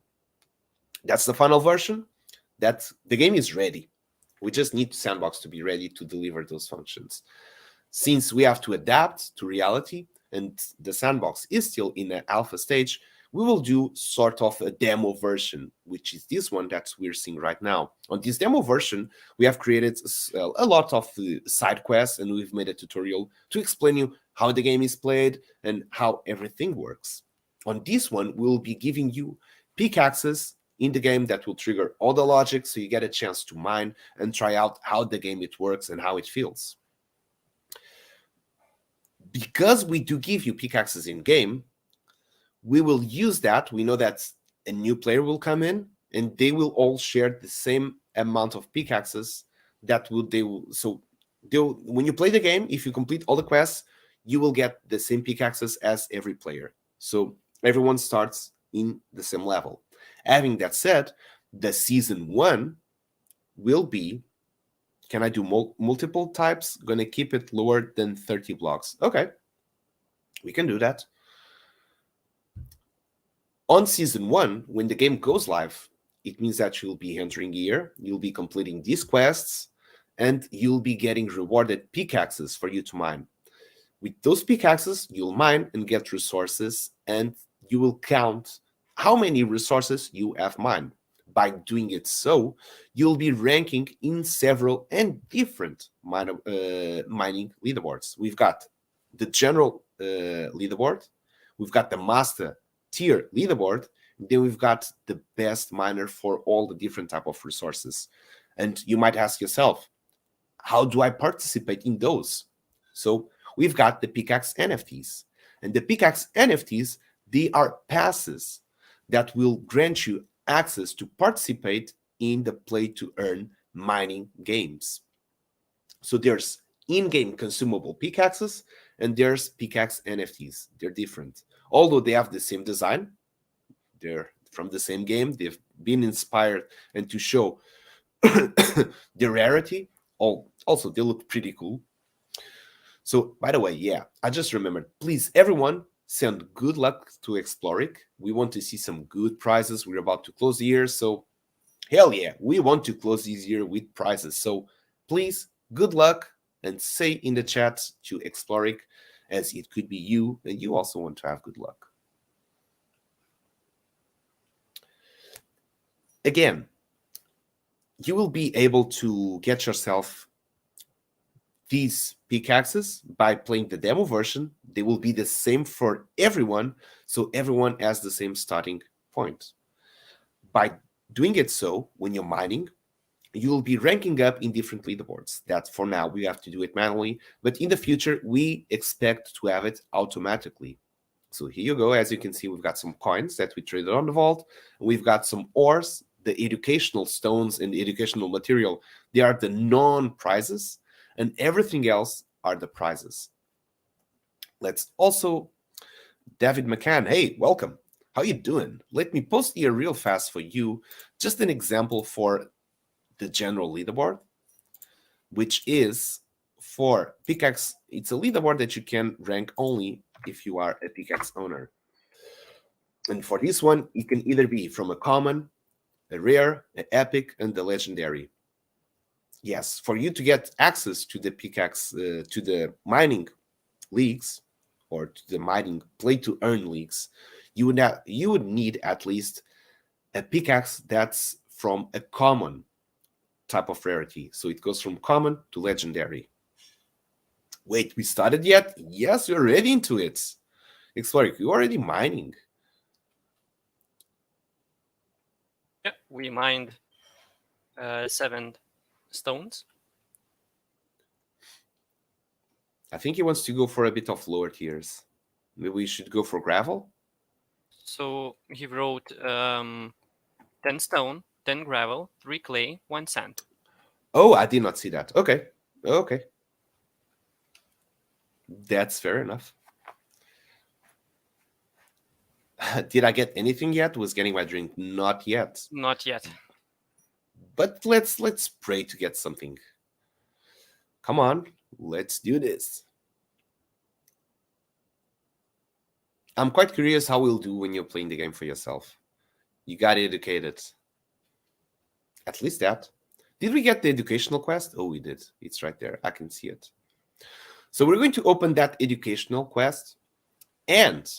That's the final version. The game is ready. We just need Sandbox to be ready to deliver those functions. Since we have to adapt to reality and the Sandbox is still in an alpha stage, we will do sort of a demo version, which is this one that we're seeing right now. On this demo version, we have created a lot of side quests, and we've made a tutorial to explain you how the game is played and how everything works. On this one, we'll be giving you pickaxes in the game that will trigger all the logic, so you get a chance to mine and try out how the game it works and how it feels. Because we do give you pickaxes in game, we will use that. We know that a new player will come in and they will all share the same amount of pickaxes when you play the game, if you complete all the quests, you will get the same pickaxes as every player. So everyone starts in the same level. Having that said, the season 1 will be, can I do multiple types? Gonna keep it lower than 30 blocks. Okay, we can do that. On season 1, when the game goes live, it means that you'll be entering here, you'll be completing these quests, and you'll be getting rewarded pickaxes for you to mine. With those pickaxes, you'll mine and get resources, and you will count how many resources you have mined. By doing it so, you'll be ranking in several and different mining leaderboards. We've got the general leaderboard, we've got the master tier leaderboard, then we've got the best miner for all the different type of resources. And you might ask yourself, how do I participate in those? So we've got the Pickaxe NFTs. And the Pickaxe NFTs, they are passes that will grant you access to participate in the play-to-earn mining games. So there's in-game consumable pickaxes and there's Pickaxe NFTs. They're different. Although they have the same design, they're from the same game. They've been inspired and to show the rarity. Also, they look pretty cool. So, by the way, yeah, I just remembered. Please, everyone, send good luck to Exploric. We want to see some good prizes. We're about to close the year, so hell yeah, we want to close this year with prizes. So, please, good luck and say in the chat to Exploric, as it could be you, and you also want to have good luck. Again, you will be able to get yourself these pickaxes by playing the demo version. They will be the same for everyone, so everyone has the same starting point. By doing it so, when you're mining, you will be ranking up in different leaderboards. That for now, we have to do it manually, but in the future, we expect to have it automatically. So here you go. As you can see, we've got some coins that we traded on the vault. We've got some ores, the educational stones and the educational material. They are the non-prizes, and everything else are the prizes. Let's also, David McCann, hey, welcome. How you doing? Let me post here real fast for you just an example for the general leaderboard, which is for Pickaxe. It's a leaderboard that you can rank only if you are a Pickaxe owner. And for this one, it can either be from a common, a rare, an epic, and the legendary. Yes, for you to get access to the Pickaxe, to the mining leagues, or to the mining play-to-earn leagues, you would need at least a pickaxe that's from a common type of rarity. So it goes from common to legendary. Wait, we started yet? Yes, we're already into it. Exploring, you're already mining. Yeah, we mined 7 stones. I think he wants to go for a bit of lower tiers. Maybe we should go for gravel? So he wrote 10 stone, 10 gravel, 3 clay, 1 sand. Oh, I did not see that. Okay. Okay. That's fair enough. Did I get anything yet? Was getting my drink? Not yet. Not yet. But let's pray to get something. Come on, let's do this. I'm quite curious how we'll do when you're playing the game for yourself. You got educated. At least that. Did we get the educational quest? Oh, we did. It's right there. I can see it. So we're going to open that educational quest. And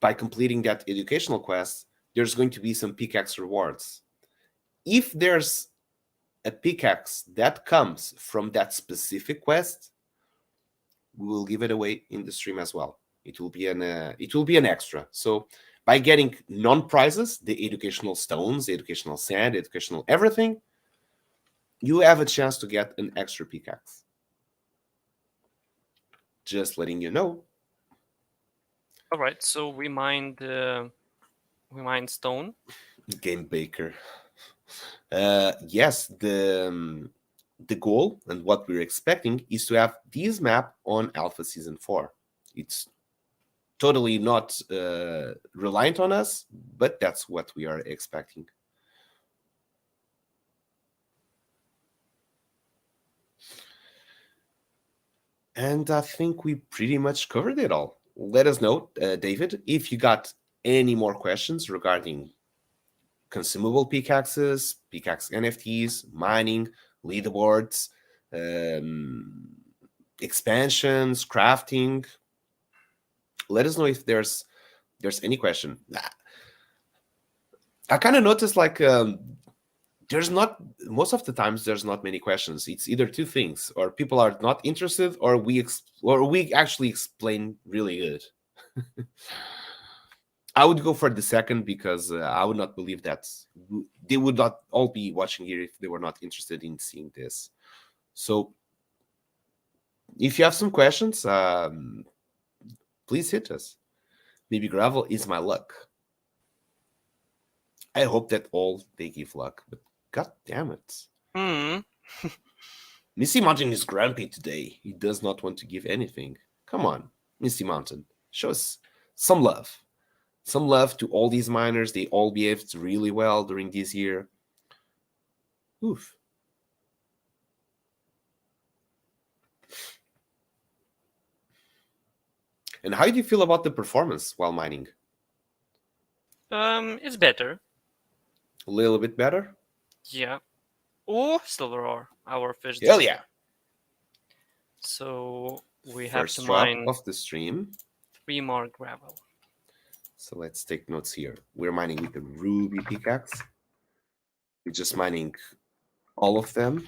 by completing that educational quest, there's going to be some pickaxe rewards. If there's a pickaxe that comes from that specific quest, we will give it away in the stream as well. It will be an extra. So by getting non-prizes, the educational stones, the educational sand, educational everything, you have a chance to get an extra pickaxe. Just letting you know. All right, so we mined stone. Game Baker. Yes, the goal and what we're expecting is to have this map on Alpha Season 4. It's totally not reliant on us, but that's what we are expecting. And I think we pretty much covered it all. Let us know, David, if you got any more questions regarding consumable pickaxes, pickaxe NFTs, mining, leaderboards, expansions, crafting. Let us know if there's any question. I kind of noticed like there's not, most of the times there's not many questions. It's either two things, or people are not interested, or we actually explain really good. I would go for the second, because I would not believe that they would not all be watching here if they were not interested in seeing this. So if you have some questions, please hit us. Maybe gravel is my luck. I hope that all they give luck, but god damn it. Misty Mountain is grumpy today. He does not want to give anything. Come on, Misty Mountain, show us some love. Some love to all these miners. They all behaved really well during this year. Oof. And how do you feel about the performance while mining? It's better. A little bit better? Yeah. Oh, silver ore. Our fish. Hell yeah. So we First have to drop mine of the stream. 3 more gravel. So let's take notes here. We're mining with the ruby pickaxe. We're just mining all of them.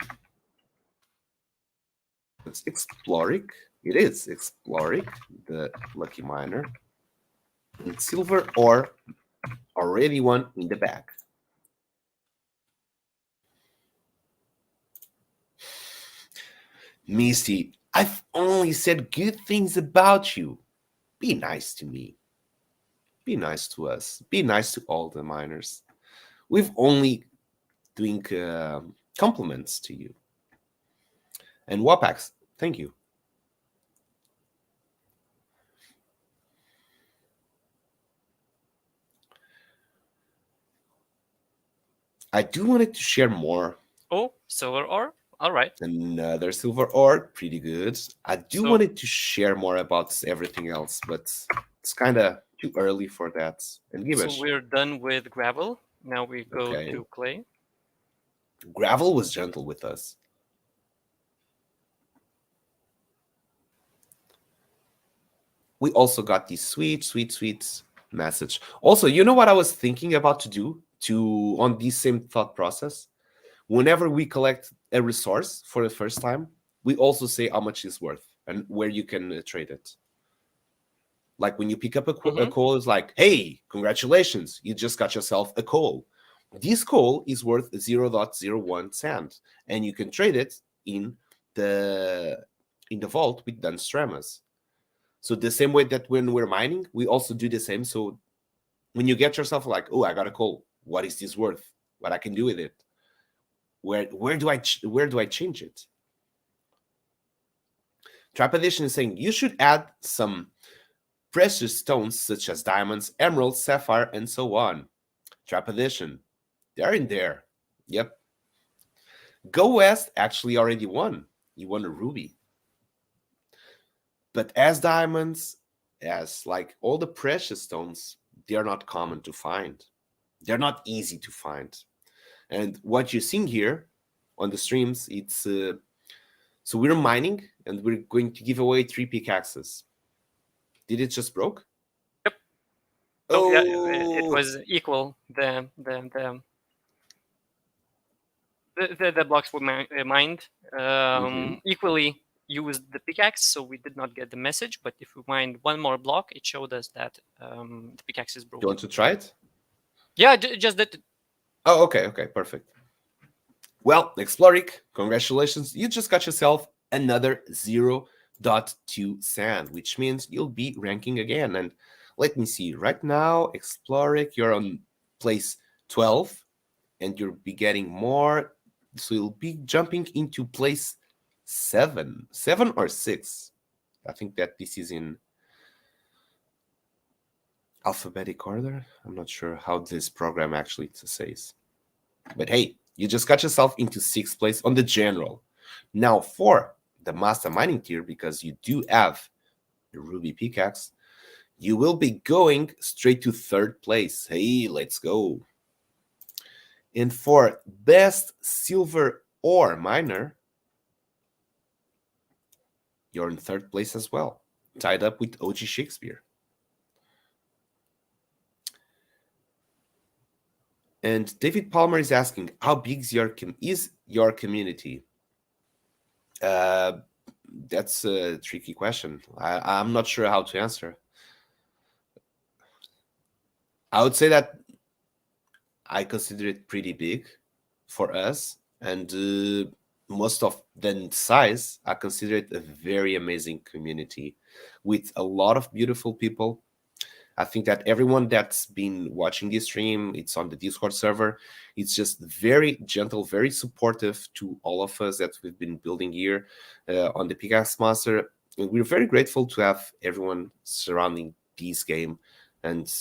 It's exploric. It is exploric, the lucky miner. And silver ore, already one in the bag. Misty, I've only said good things about you. Be nice to me. Be nice to us. Be nice to all the miners. We've only doing compliments to you. And Wapax, thank you. I do wanted to share more. Oh, silver ore. All right. Another silver ore, pretty good. I do So- wanted to share more about everything else, but it's kind of too early for that. And give So us we're done with gravel. Now we go Okay. to clay. gravel was gentle with us. We also got this sweet message. Also, you know what I was thinking about to do on this same thought process? Whenever we collect a resource for the first time, we also say how much it's worth and where you can trade it. Like when you pick up a coal, it's like, hey, congratulations, you just got yourself a coal. This coal is worth 0.01 cent, and you can trade it in the vault with Dunstramas. So the same way that when we're mining, we also do the same. So when you get yourself like, oh, I got a coal, what is this worth? What I can do with it? Where do I change it? Trap Edition is saying you should add some precious stones such as diamonds, emeralds, sapphire, and so on. Trap Edition, they're in there. Yep. Go West actually already won. You won a ruby. But as diamonds, as like all the precious stones, they're not common to find. They're not easy to find. And what you're seeing here on the streams, it's so we're mining and we're going to give away 3 pickaxes. Did it just broke? Yep. Oh, Yeah, it was equal. The blocks were mined equally used the pickaxe, so we did not get the message. But if we mined one more block, it showed us that the pickaxe is broken. You want to try it? Yeah, just that. Oh, okay, perfect. Well, Exploric, congratulations. You just got yourself another 0.2 sand, which means you'll be ranking again. And let me see. Right now, Exploric, you're on place 12, and you'll be getting more. So you'll be jumping into place 7 or 6. I think that this is in alphabetic order. I'm not sure how this program actually says. But hey, you just got yourself into 6th place on the general. Now for the master mining tier, because you do have the ruby pickaxe, you will be going straight to 3rd place. Hey, let's go. And for best silver ore miner, you're in 3rd place as well, tied up with OG Shakespeare. And David Palmer is asking, how big is your community? That's a tricky question. I'm not sure how to answer. I would say that I consider it pretty big for us. And most of the size, I consider it a very amazing community with a lot of beautiful people. I think that everyone that's been watching this stream, it's on the Discord server, it's just very gentle, very supportive to all of us that we've been building here on the Pickaxe Master. And we're very grateful to have everyone surrounding this game, and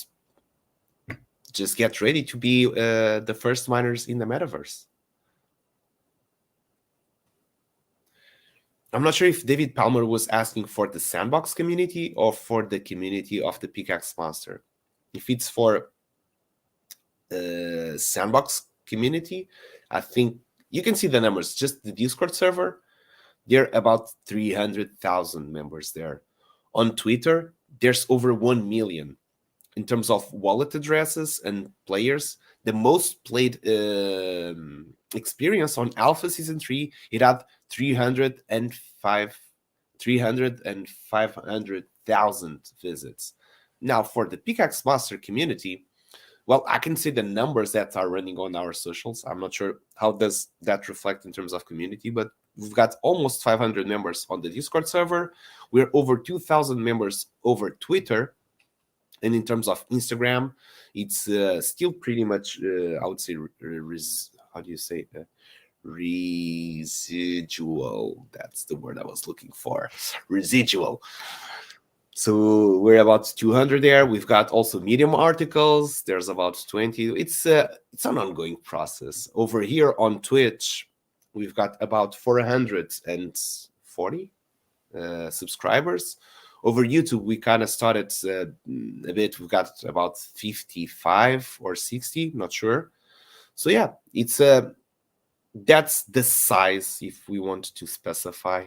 just get ready to be the first miners in the metaverse. I'm not sure if David Palmer was asking for the sandbox community or for the community of the Pickaxe Master. If it's for sandbox community, I think you can see the numbers. Just the Discord server, there are about 300,000 members there. On Twitter, there's over 1 million. In terms of wallet addresses and players, the most played experience on Alpha Season 3, it had 500,000 visits. Now, for the Pickaxe Master community, well, I can see the numbers that are running on our socials. I'm not sure how does that reflect in terms of community, but we've got almost 500 members on the Discord server. We're over 2,000 members over Twitter. And in terms of Instagram, it's still pretty much, I would say, how do you say residual? That's the word I was looking for. Residual. So we're about 200 there. We've got also Medium articles. There's about 20. It's an ongoing process. Over here on Twitch, we've got about 440 subscribers. Over YouTube, we kind of started a bit. We've got about 55 or 60, not sure. So yeah, it's that's the size, if we want to specify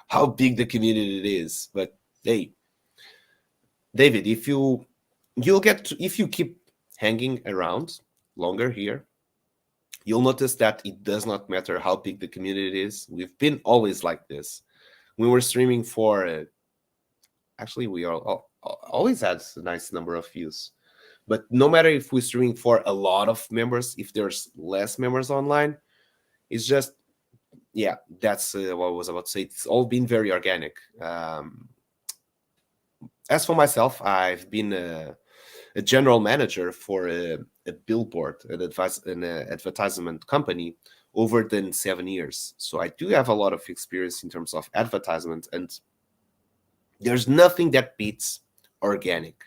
how big the community is. But hey, David, if you keep hanging around longer here, you'll notice that it does not matter how big the community is. We've been always like this. We were streaming for, actually, we always had a nice number of views. But no matter if we're streaming for a lot of members, if there's less members online, it's just, yeah, that's what I was about to say. It's all been very organic. As for myself, I've been a general manager for a billboard, an advertisement company, over than 7 years. So I do have a lot of experience in terms of advertisement, and there's nothing that beats organic.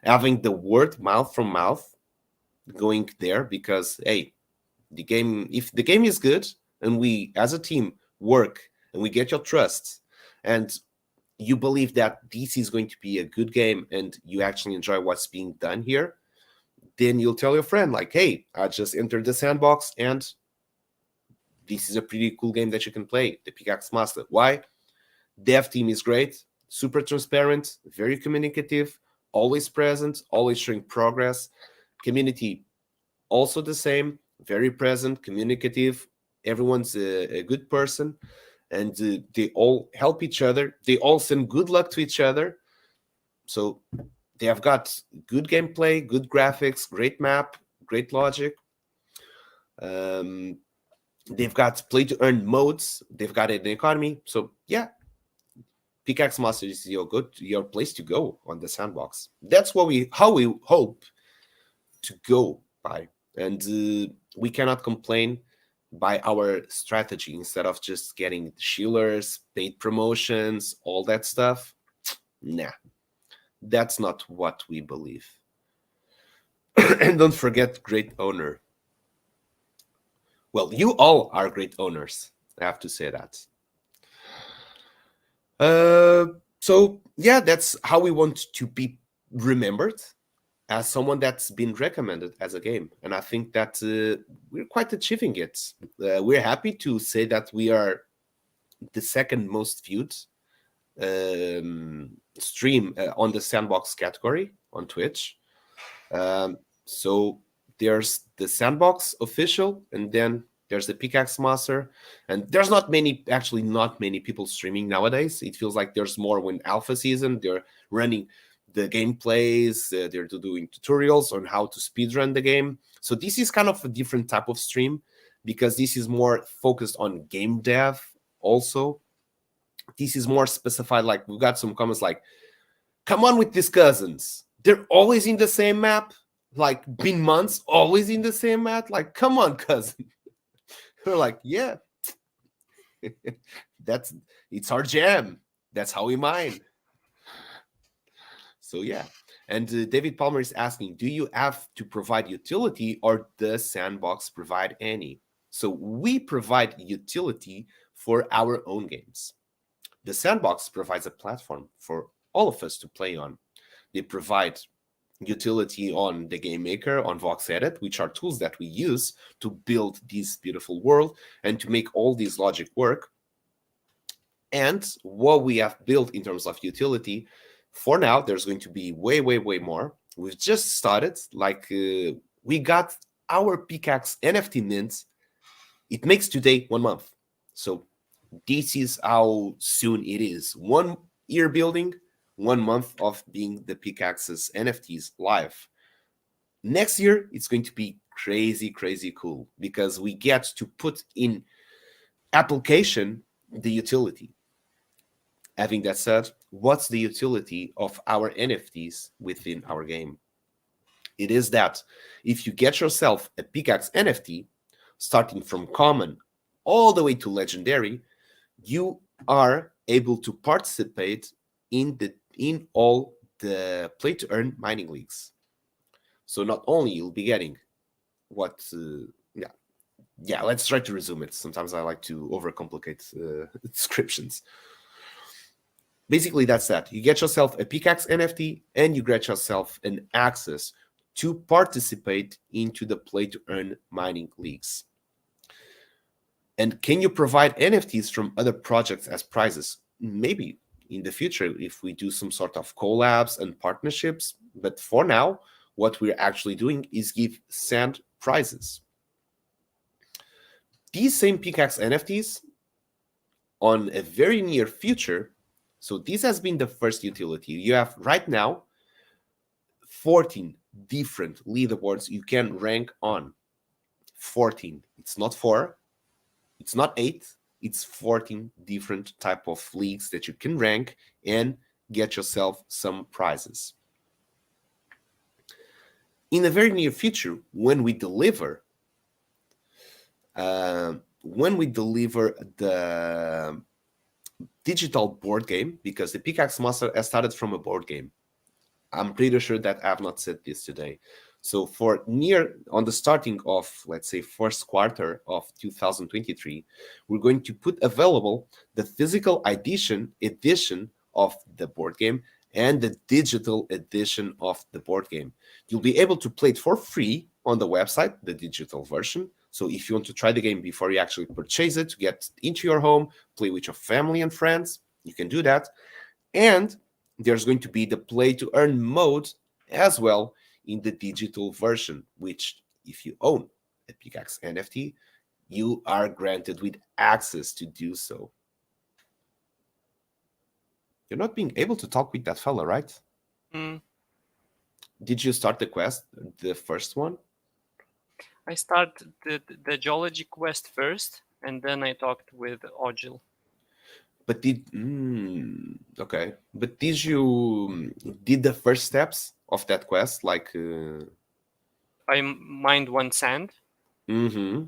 Having the word mouth from mouth going there, because hey, if the game is good and we as a team work and we get your trust and you believe that this is going to be a good game and you actually enjoy what's being done here, then you'll tell your friend like, hey, I just entered the sandbox and this is a pretty cool game that you can play, the Pickaxe Master. Why? Dev team is great, super transparent, very communicative, always present, always showing progress. Community, also the same, very present, communicative. Everyone's a good person, and they all help each other. They all send good luck to each other. So they have got good gameplay, good graphics, great map, great logic. They've got play to earn modes. They've got an economy. So yeah, Pickaxe Master is your place to go on the sandbox. That's how we hope to go by, and we cannot complain by our strategy. Instead of just getting shillers, paid promotions, all that stuff, nah, that's not what we believe. And don't forget, great owner. Well, you all are great owners. I have to say that. So yeah, that's how we want to be remembered, as someone that's been recommended as a game. And I think that we're quite achieving it. We're happy to say that we are the second most viewed stream on the sandbox category on Twitch. So there's the sandbox official, and then there's the Pickaxe Master, and there's not many people streaming nowadays. It feels like there's more when alpha season. They're running the gameplays, they're doing tutorials on how to speedrun the game. So this is kind of a different type of stream because this is more focused on game dev also. This is more specified, like we got some comments like, come on with these cousins. They're always in the same map, like been months, always in the same map. Like, come on, cousin. We're like, yeah, it's our jam. That's how we mine. So yeah. And David Palmer is asking, do you have to provide utility or does Sandbox provide any? So we provide utility for our own games. The Sandbox provides a platform for all of us to play on. They provide utility on the Game Maker, on VoxEdit, which are tools that we use to build this beautiful world and to make all this logic work. And what we have built in terms of utility, for now, there's going to be way, way, way more. We've just started, like we got our Pickaxe NFT mint. It makes today 1 month. So this is how soon it is. 1 year building, 1 month of being the Pickaxe's NFTs live. Next year, it's going to be crazy, crazy cool because we get to put in application the utility. Having that said, what's the utility of our NFTs within our game? It is that if you get yourself a Pickaxe NFT, starting from common all the way to legendary, you are able to participate in all the play to earn mining leagues. So not only you'll be getting what let's try to resume it. Sometimes I like to overcomplicate descriptions. Basically, that's that. You get yourself a Pickaxe NFT and you get yourself an access to participate into the play to earn mining leagues. And can you provide NFTs from other projects as prizes? Maybe in the future if we do some sort of collabs and partnerships. But for now, what we're actually doing is give sand prizes. These same Pickaxe NFTs on a very near future. So this has been the first utility. You have right now 14 different leaderboards you can rank on. 14. It's not 4. It's not 8. It's 14 different type of leagues that you can rank and get yourself some prizes. In the very near future, when we deliver the digital board game, because the Pickaxe Master has started from a board game. I'm pretty sure that I have not said this today. So for on the starting of, let's say, first quarter of 2023, we're going to put available the physical edition of the board game and the digital edition of the board game. You'll be able to play it for free on the website, the digital version. So if you want to try the game before you actually purchase it, to get into your home, play with your family and friends, you can do that. And there's going to be the play to earn mode as well in the digital version, which if you own a Pickaxe NFT, you are granted with access to do so. You're not being able to talk with that fella, right? Did you start the quest, the first one? I started the geology quest first, and then I talked with Ogil. But okay. But did the first steps of that quest, like? I mined 1 sand. Mm-hmm.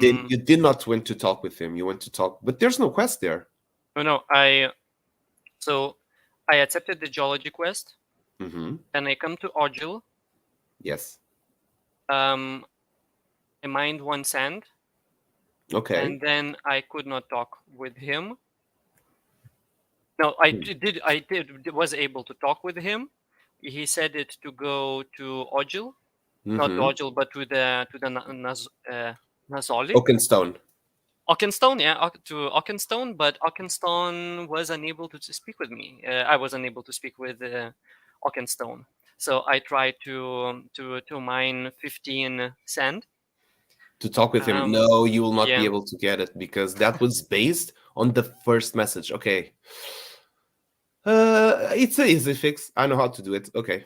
You did not went to talk with him. You went to talk, but there's no quest there. No. I accepted the geology quest, and I come to Ogil. Yes. I mined 1 sand. Okay. And then I could not talk with him. No, I was able to talk with him. He said it to go to Ogil, not to Ogil, but to the Nazoli. Oakenstone. Oakenstone, yeah, to Oakenstone, but Oakenstone was unable to speak with me. I was unable to speak with Oakenstone, so I tried to mine 15 sand. To talk with him. No, you will not be able to get it because that was based on the first message. Okay. It's an easy fix. I know how to do it. Okay.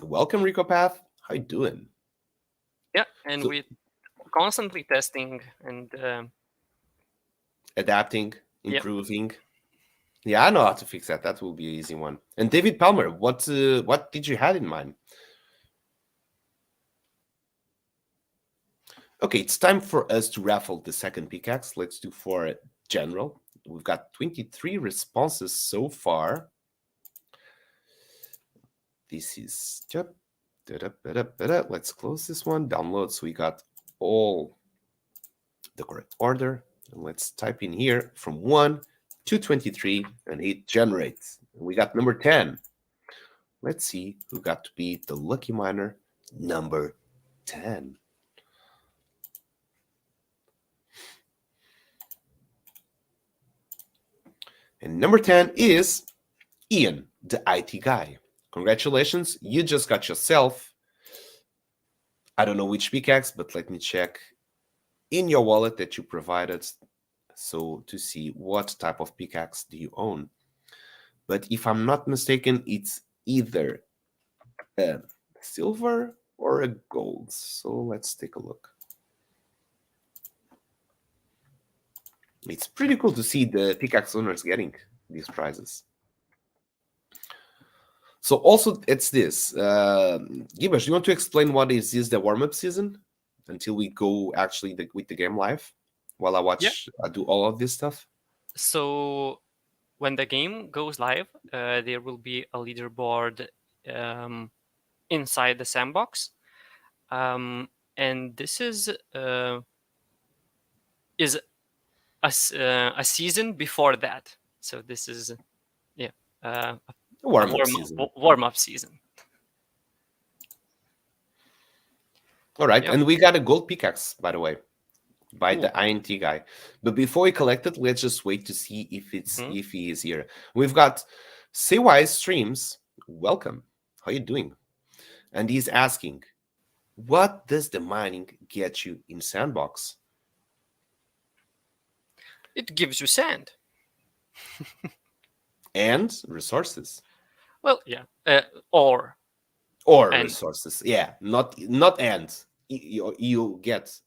Welcome, Rico Path. How you doing? Yeah, and So- we constantly testing and Adapting, yeah. improving. Yeah, I know how to fix that. That will be an easy one. And David Palmer, what did you have in mind? Okay, it's time for us to raffle the second pickaxe. Let's do for general. We've got 23 responses so far. This is yep. Let's close this one. Download. So we got all the correct order. And let's type in here from 1 to 23 and hit generate. And we got number 10. Let's see who got to be the lucky miner number 10. And number 10 is Ian, the IT guy. Congratulations, you just got yourself, I don't know which pickaxe, but let me check in your wallet that you provided so to see what type of pickaxe do you own. But if I'm not mistaken, it's either a silver or a gold. So let's take a look. It's pretty cool to see the pickaxe owners getting these prizes. So also it's this. Gibbons, you want to explain what is the warm-up season until we go actually with the game live while I do all of this stuff? So when the game goes live, there will be a leaderboard inside the sandbox, and this is a season before that. So this is a Warm-up season. warm-up season. All right, Yep. and we got a gold pickaxe, by the way, by Cool. the INT guy. But before we collect it, let's just wait to see if if he is here. We've got Saywise Streams. Welcome. How you doing? And he's asking, what does the mining get you in Sandbox? It gives you sand. And resources. Well, yeah, or and Resources. Yeah, not and. You get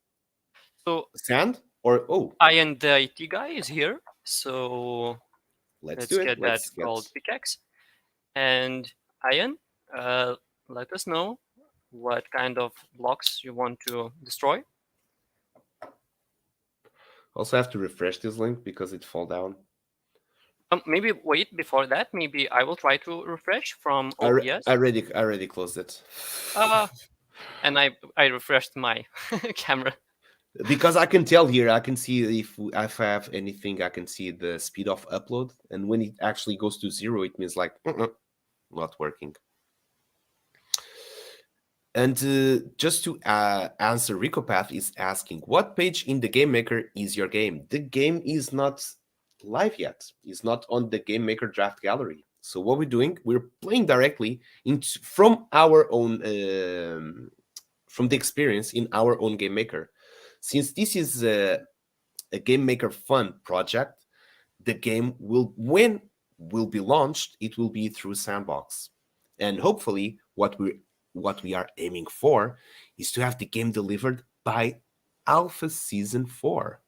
so sand or I and the IT guy is here. So let's let's do it. get Let's that gold pickaxe. And Ian, let us know what kind of blocks you want to destroy. Also have to refresh this link because it fall down. Maybe wait before that. Maybe I will try to refresh from I OBS. already closed it. And I refreshed my camera. Because I can tell here, I can see if I have anything, I can see the speed of upload. And when it actually goes to 0, it means like, not working. And just to answer, Ricopath is asking, what page in the Game Maker is your game? The game is not live yet. It's not on the Game Maker draft gallery. So what we're doing, we're playing directly from our own, from the experience in our own Game Maker. Since this is a Game Maker Fun project, the game will be launched, it will be through Sandbox. And hopefully what we are aiming for is to have the game delivered by Alpha Season 4.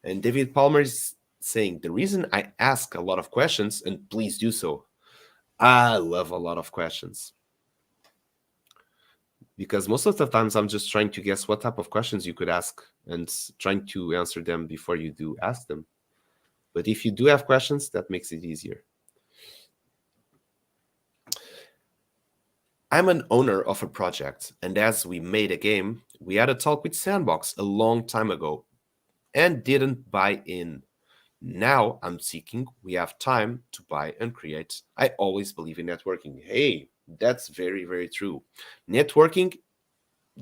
And David Palmer is saying, the reason I ask a lot of questions, and please do so, I love a lot of questions. Because most of the times I'm just trying to guess what type of questions you could ask and trying to answer them before you do ask them. But if you do have questions, that makes it easier. I'm an owner of a project, and as we made a game, we had a talk with Sandbox a long time ago and didn't buy in. Now I'm seeking, we have time to buy and create. I always believe in networking. Hey, that's very, very true. Networking,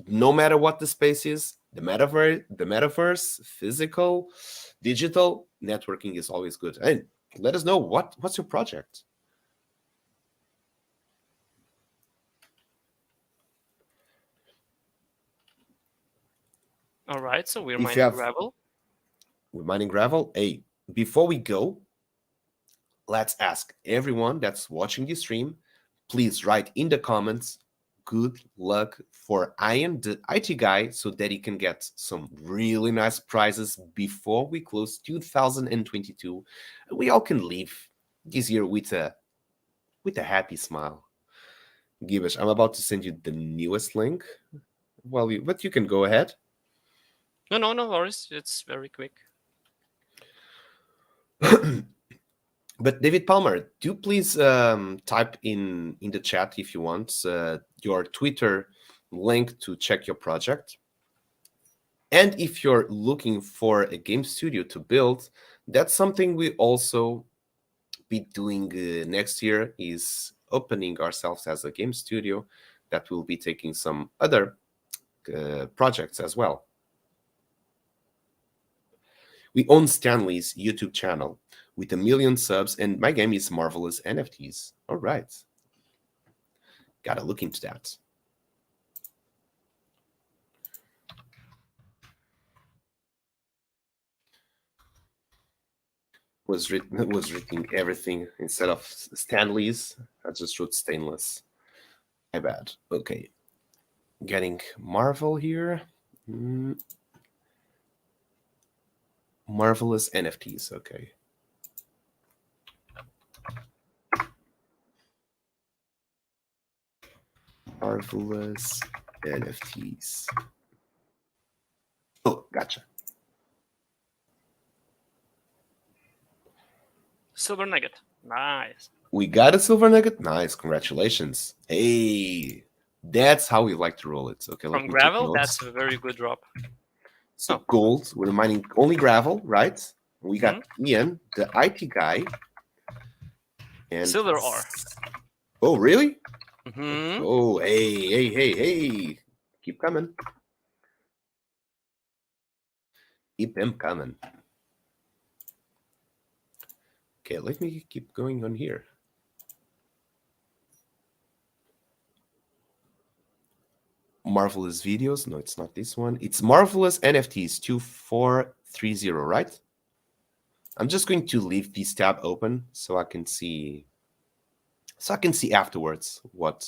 no matter what the space is, the metaverse, physical, digital, networking is always good. And let us know what's your project. All right, so we're mining gravel. We're mining gravel. Hey, before we go, let's ask everyone that's watching the stream, please write in the comments good luck for Ian, the IT guy, so that he can get some really nice prizes before we close 2022. We all can leave this year with a happy smile. Gibbous, I'm about to send you the newest link. Well, but you can go ahead. No worries. It's very quick. But David Palmer, do please type in the chat if you want your Twitter link to check your project. And if you're looking for a game studio to build, that's something we also be doing next year, is opening ourselves as a game studio that will be taking some other projects as well. We own Stanley's YouTube channel with 1 million subs, and my game is Marvelous NFTs. All right. Gotta look into that. Was written everything instead of Stanley's. I just wrote stainless. My bad. Okay. Getting Marvel here. Marvelous NFTs. Okay. Marvelous NFTs. Oh, gotcha. Silver nugget. Nice. We got a silver nugget. Nice. Congratulations. Hey, that's how we like to roll it. Okay. From gravel, that's a very good drop. So gold, we're mining only gravel, right? We got Ian, the IT guy. And silver ore. Oh, really? Mm-hmm. Oh, hey. Keep coming. Keep them coming. Okay, let me keep going on here. Marvelous videos. No, it's not this one. It's Marvelous NFTs 2430, right? I'm just going to leave this tab open so I can see afterwards what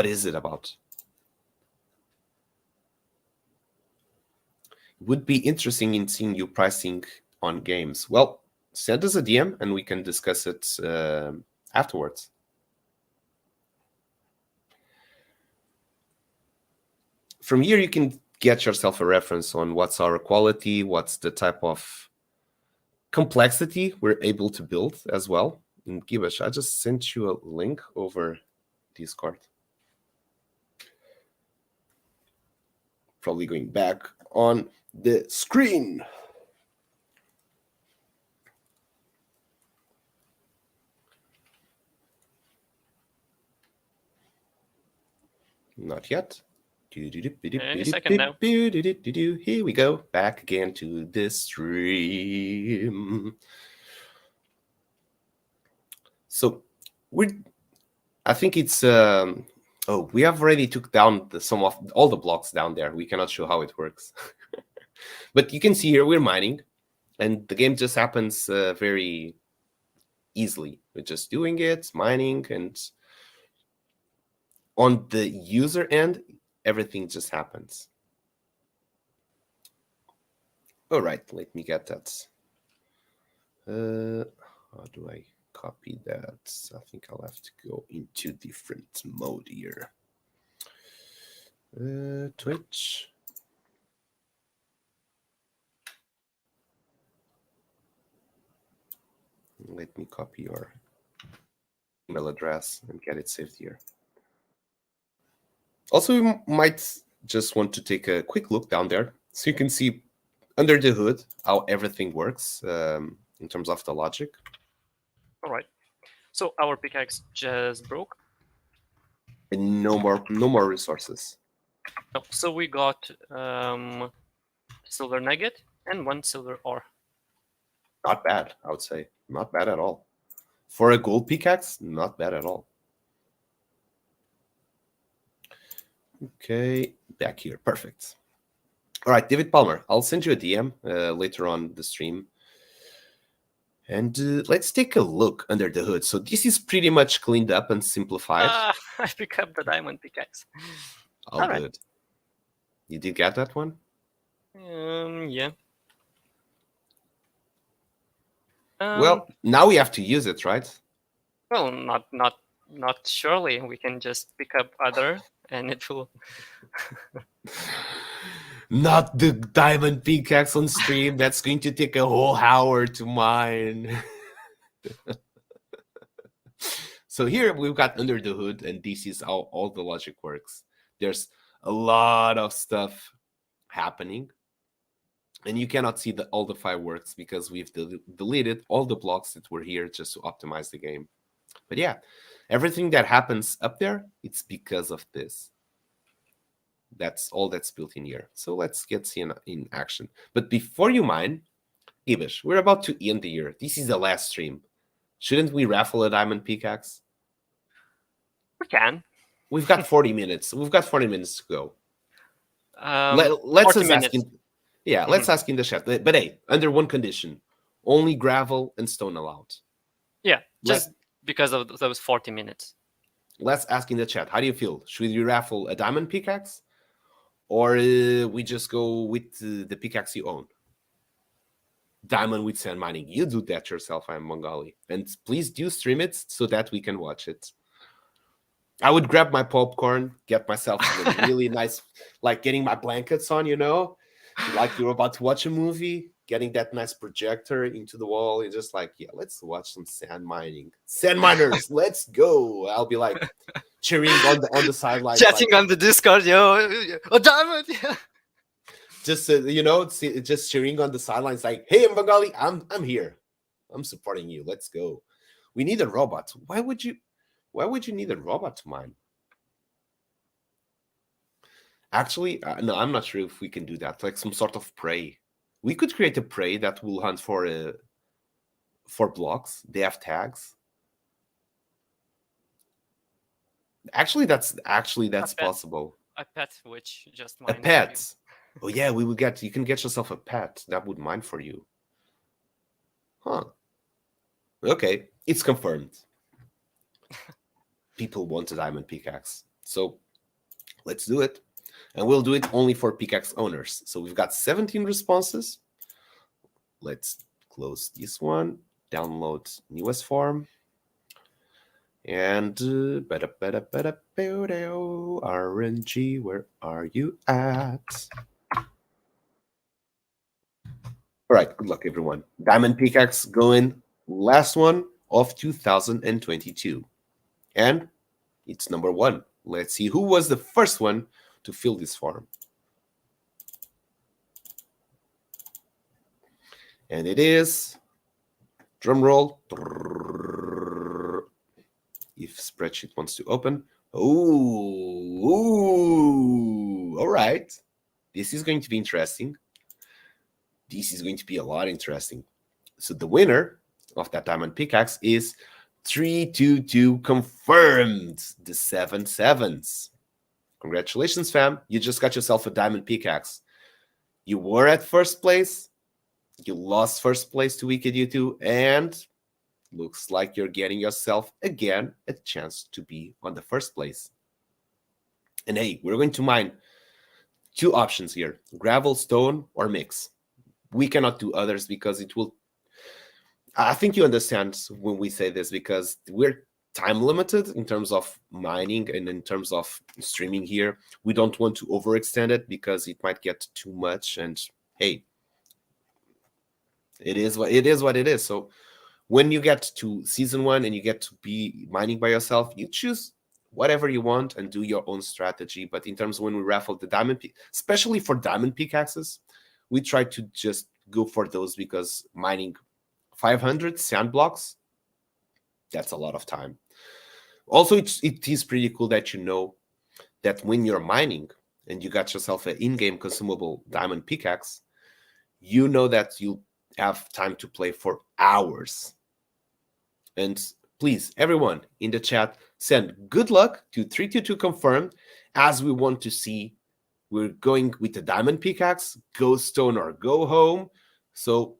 is it about. It would be interesting in seeing you pricing on games. Well, send us a DM and we can discuss it afterwards. From here, you can get yourself a reference on what's our quality, what's the type of complexity we're able to build as well. And Gibbous, I just sent you a link over Discord. Probably going back on the screen. Not yet. Any second now. Here we go. Back again to the stream. So I think it's we have already took down some of all the blocks down there. We cannot show how it works. But you can see here we're mining, and the game just happens very easily. We're just doing it, mining, and on the user end, everything just happens. All right, let me get that. How do I copy that? I think I'll have to go into different mode here. Twitch. Let me copy your email address and get it saved here. Also, you might just want to take a quick look down there so you can see under the hood how everything works in terms of the logic. All right. So our pickaxe just broke. And no more resources. Oh, so we got silver nugget and 1 silver ore. Not bad, I would say. Not bad at all. For a gold pickaxe, not bad at all. Okay, back here. Perfect. All right, David Palmer, I'll send you a DM later on the stream. And let's take a look under the hood. So this is pretty much cleaned up and simplified. I pick up the diamond pickaxe. All all right. good. You did get that one? Yeah. Well, now we have to use it, right? Well, not surely. We can just pick up other, and it will. Not the diamond pickaxe on stream. That's going to take a whole hour to mine. So here we've got under the hood, and this is how all the logic works. There's a lot of stuff happening, and you cannot see all the fireworks because we've deleted all the blocks that were here just to optimize the game. But yeah, everything that happens up there, it's because of this. That's all that's built in here. So let's get in action. But before you mine, Ibish, we're about to end the year. This is the last stream. Shouldn't we raffle a diamond pickaxe? We can. We've got 40 minutes. We've got 40 minutes to go. Let's ask in the chat. But hey, under one condition, only gravel and stone allowed. Yeah, just because of those 40 minutes. Let's ask in the chat. How do you feel? Should we raffle a diamond pickaxe, or we just go with the pickaxe you own? Diamond with sand mining. You do that yourself. I'm Bengali, and please do stream it so that we can watch it. I would grab my popcorn, get myself a really nice, like getting my blankets on, like you're about to watch a movie, getting that nice projector into the wall. You're just like, yeah, let's watch some sand mining. Sand miners, let's go. I'll be like cheering on the sidelines. Chatting on the Discord, a diamond, yeah. Just, just cheering on the sidelines like, hey, I'm Bengali, I'm here. I'm supporting you. Let's go. We need a robot. Why would you need a robot to mine? Actually, no, I'm not sure if we can do that. Like some sort of prey. We could create a prey that will hunt for blocks. They have tags. Actually, that's possible. A pet which just a pet. Oh yeah, you can get yourself a pet that would mine for you. Huh. Okay, it's confirmed. People want a diamond pickaxe. So let's do it. And we'll do it only for pickaxe owners. So we've got 17 responses. Let's close this one. Download newest form. And RNG, where are you at? All right, good luck, everyone. Diamond pickaxe going last one of 2022. And it's number 1. Let's see who was the first one to fill this form. And it is, drum roll, if spreadsheet wants to open. Ooh, all right. This is going to be interesting. This is going to be a lot interesting. So the winner of that diamond pickaxe is 322 confirmed, the 7 sevens. Congratulations, fam. You just got yourself a diamond pickaxe. You were at first place. You lost first place to Wicked U2, and looks like you're getting yourself again a chance to be on the first place. And hey, we're going to mine 2 options here: gravel, stone, or mix. We cannot do others because it will. I think you understand when we say this, because we're time limited in terms of mining and in terms of streaming here. We don't want to overextend it because it might get too much. And hey, it is what it is. So when you get to season 1 and you get to be mining by yourself, you choose whatever you want and do your own strategy. But in terms of when we raffle the diamond, especially for diamond pickaxes, we try to just go for those because mining 500 sand blocks, that's a lot of time. Also, it is pretty cool that you know that when you're mining and you got yourself an in-game consumable diamond pickaxe, you know that you'll have time to play for hours. And please, everyone in the chat, send good luck to 322 confirmed, as we want to see. We're going with the diamond pickaxe, go stone or go home. So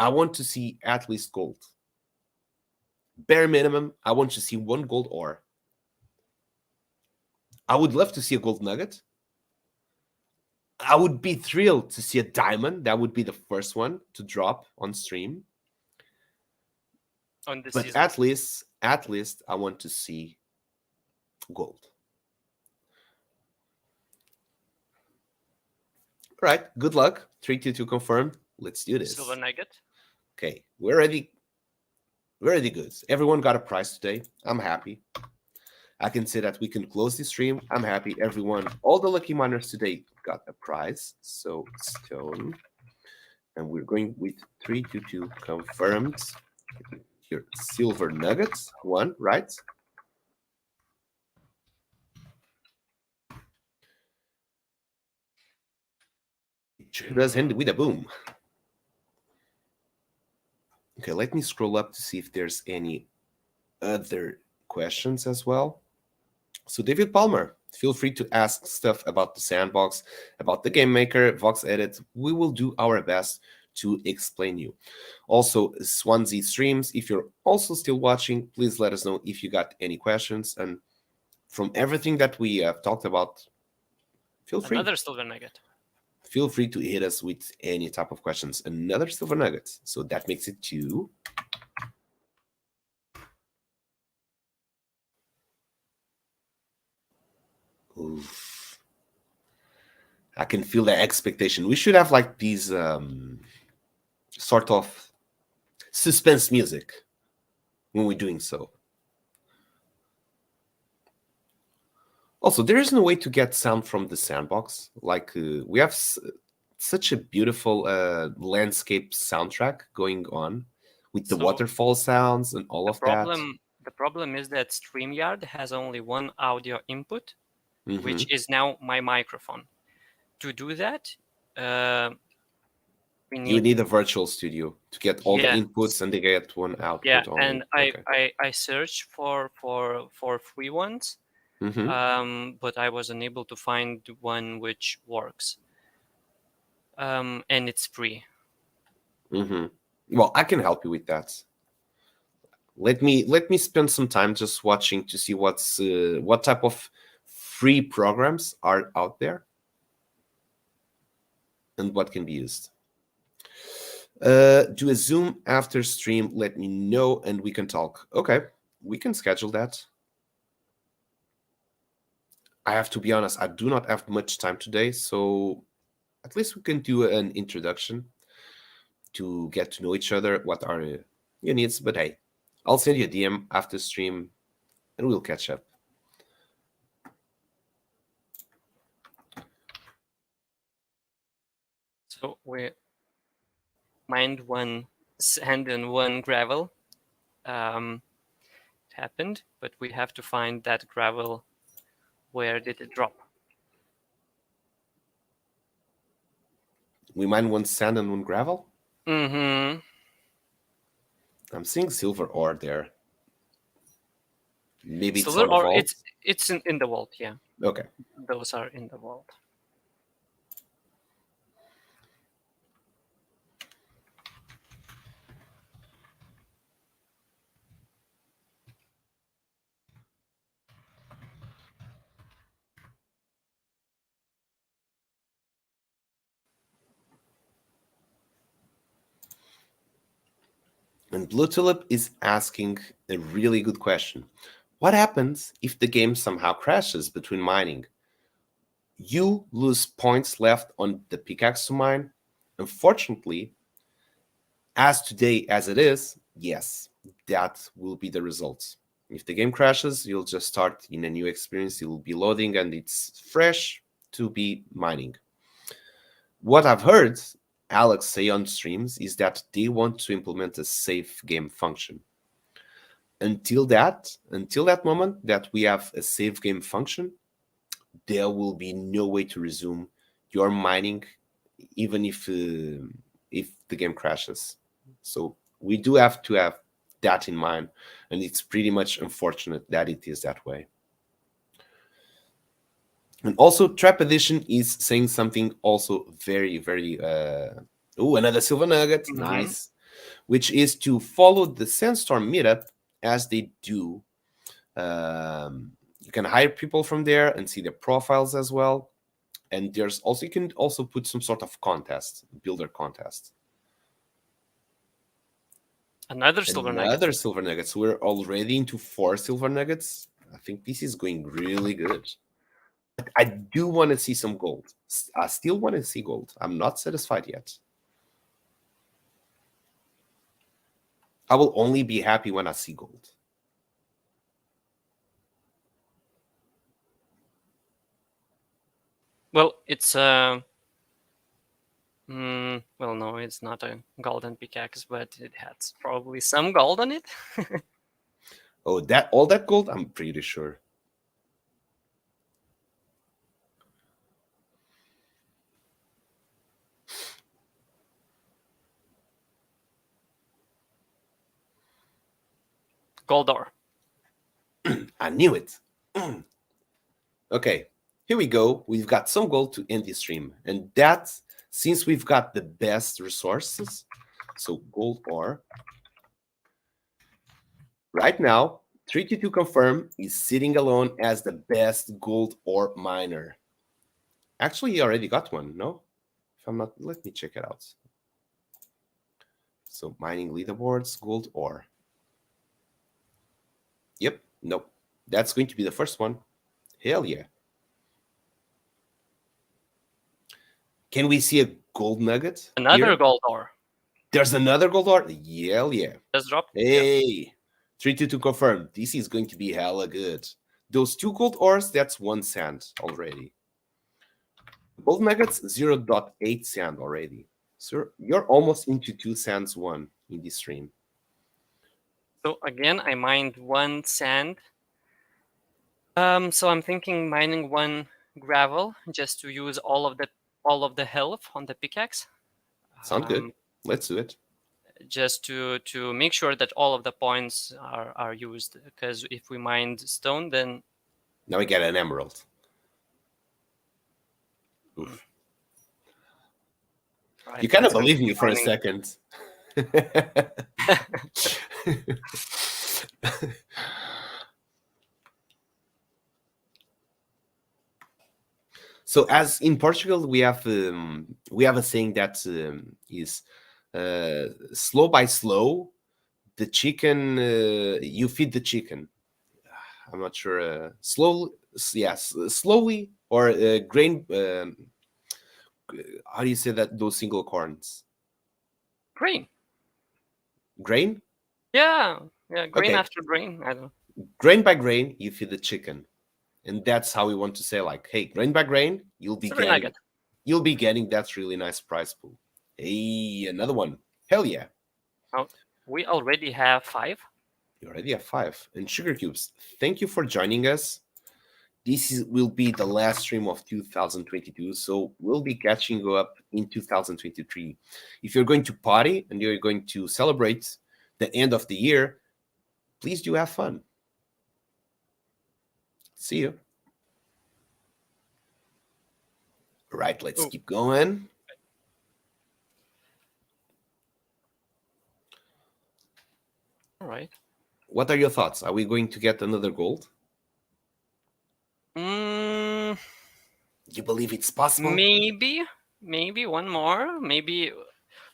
I want to see at least gold. Bare minimum, I want to see 1 gold ore. I would love to see a gold nugget. I would be thrilled to see a diamond. That would be the first one to drop on stream. On the But season. at least I want to see gold. All right, good luck. 322 confirmed. Let's do this. Silver nugget. Okay, we're ready. We're ready good. Everyone got a prize today. I'm happy. I can say that we can close the stream. I'm happy. Everyone, all the lucky miners today got a prize. So stone. And we're going with 322 confirmed. Here, silver nuggets. 1, right? It sure does end with a boom. Okay, let me scroll up to see if there's any other questions as well. So David Palmer, feel free to ask stuff about the sandbox, about the game maker, Vox Edit. We will do our best to explain you. Also, Swansea streams, if you're also still watching, please let us know if you got any questions. And from everything that we have talked about, feel free. Another silver nugget. Feel free to hit us with any type of questions. Another silver nugget. So that makes it 2. Oof. I can feel the expectation. We should have like these sort of suspense music when we're doing so. Also, there is no way to get sound from the sandbox. Like we have such a beautiful landscape soundtrack going on with the waterfall sounds and all of that. The problem is that StreamYard has only one audio input, which is now my microphone. To do that, you need a virtual studio to get all the inputs and they get one output. Yeah, only. And I searched for free ones, but I was unable to find one which works. And it's free. Well, I can help you with that. Let me spend some time just watching to see what type of free programs are out there and what can be used. Do a Zoom after stream. Let me know and we can talk. Okay, we can schedule that. I have to be honest, I do not have much time today, so at least we can do an introduction to get to know each other. What are your needs? But hey, I'll send you a DM after stream and we'll catch up. So we mined 1 sand and 1 gravel. It happened, but we have to find that gravel. Where did it drop? We mine 1 sand and 1 gravel? I'm seeing silver ore there. Maybe silver it's on the ore. vault? It's in the vault, yeah. Okay. Those are in the vault. And Blue Tulip is asking a really good question. What happens if the game somehow crashes between mining? You lose points left on the pickaxe to mine. Unfortunately, as today as it is, yes, that will be the results. If the game crashes, you'll just start in a new experience. You'll be loading and it's fresh to be mining. What I've heard Alex say on streams is that they want to implement a save game function. Until that moment that we have a save game function, there will be no way to resume your mining, even if the game crashes. So we do have to have that in mind, and it's pretty much unfortunate that it is that way. And also, Trap Edition is saying something also very, very... oh, another silver nugget. Nice. which is to follow the Sandstorm meetup as they do. You can hire people from there and see their profiles as well. And there's also, you can also put some sort of contest, builder contest. Another silver nugget. Silver nuggets. We're already into 4 silver nuggets. I think this is going really good. I do want to see some gold. I still want to see gold. I'm not satisfied yet. I will only be happy when I see gold. Well, it's well, no, it's not a golden pickaxe, but it has probably some gold on it. Oh, all that gold? I'm pretty sure. Gold ore. I knew it. Okay, here we go. We've got some gold to end the stream. And that's since we've got the best resources. So gold ore. Right now, 322 Confirm is sitting alone as the best gold ore miner. Actually, he already got one, no? If I'm not, let me check it out. So mining leaderboards, gold ore. Yep, nope. That's going to be the first one. Hell yeah. Can we see a gold nugget? Another here? gold ore. There's another gold ore? Hell yeah. Just dropped. Hey, yeah. 322 confirm. This is going to be hella good. Those 2 gold ores, that's 1 sand already. Gold nuggets, 0.8 sand already. So you're almost into 2 sands 1 in this stream. So again, I mined 1 sand. So I'm thinking mining 1 gravel just to use all of the health on the pickaxe. Sound good. Let's do it. Just to make sure that all of the points are used, because if we mined stone, then now we get an emerald. Oof. Right, you kind of believe me for a second. So, as in Portugal, we have a saying that is slow by slow, the chicken you feed the chicken. I'm not sure. Slowly, yes, slowly or grain. How do you say that? Those single corns. Grain. Grain. Yeah. Grain after grain. I don't know. Grain by grain, you feed the chicken. And that's how we want to say, like, hey, grain by grain, you'll be getting that really nice prize pool. Hey, another one. Hell yeah. Oh, we already have 5. You already have 5. And Sugar Cubes, thank you for joining us. This will be the last stream of 2022, so we'll be catching you up in 2023. If you're going to party and you're going to celebrate the end of the year, please do have fun. See you. All right, let's keep going. All right. What are your thoughts? Are we going to get another gold? You believe it's possible? Maybe 1 more. Maybe.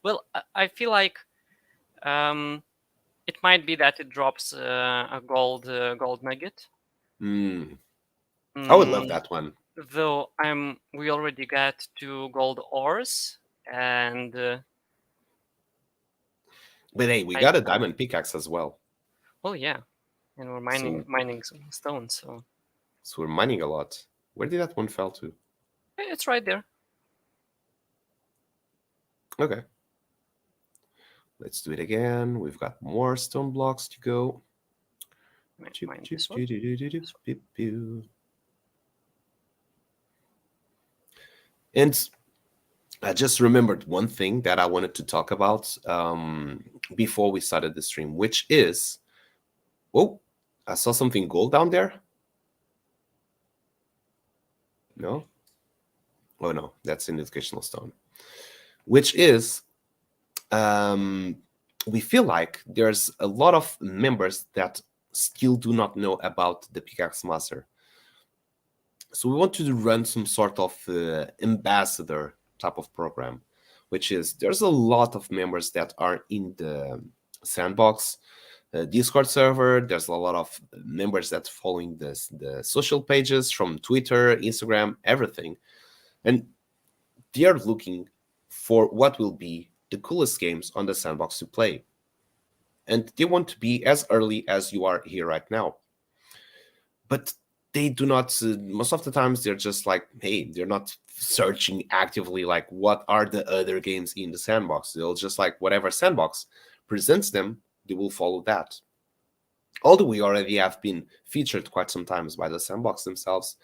Well, I feel like it might be that it drops a gold nugget. I would love that one. Though we already got 2 gold ores, and but hey, we got a diamond pickaxe as well. Well, yeah, and we're mining some stone, so we're mining a lot. Where did that one fall to? It's right there. Okay. Let's do it again. We've got more stone blocks to go. And I just remembered one thing that I wanted to talk about before we started the stream, which is, oh, I saw something gold down there. No? Oh, no, that's an educational stone. Which is, we feel like there's a lot of members that still do not know about the Pickaxe Master. So we want to run some sort of ambassador type of program, which is there's a lot of members that are in the sandbox Discord server. There's a lot of members that following the social pages from Twitter, Instagram, everything, and they are looking for what will be the coolest games on the sandbox to play, and they want to be as early as you are here right now. But they do not. Most of the times, they're just like, hey, they're not searching actively like what are the other games in the sandbox. They'll just like whatever sandbox presents them, they will follow that. Although we already have been featured quite some times by the sandbox themselves,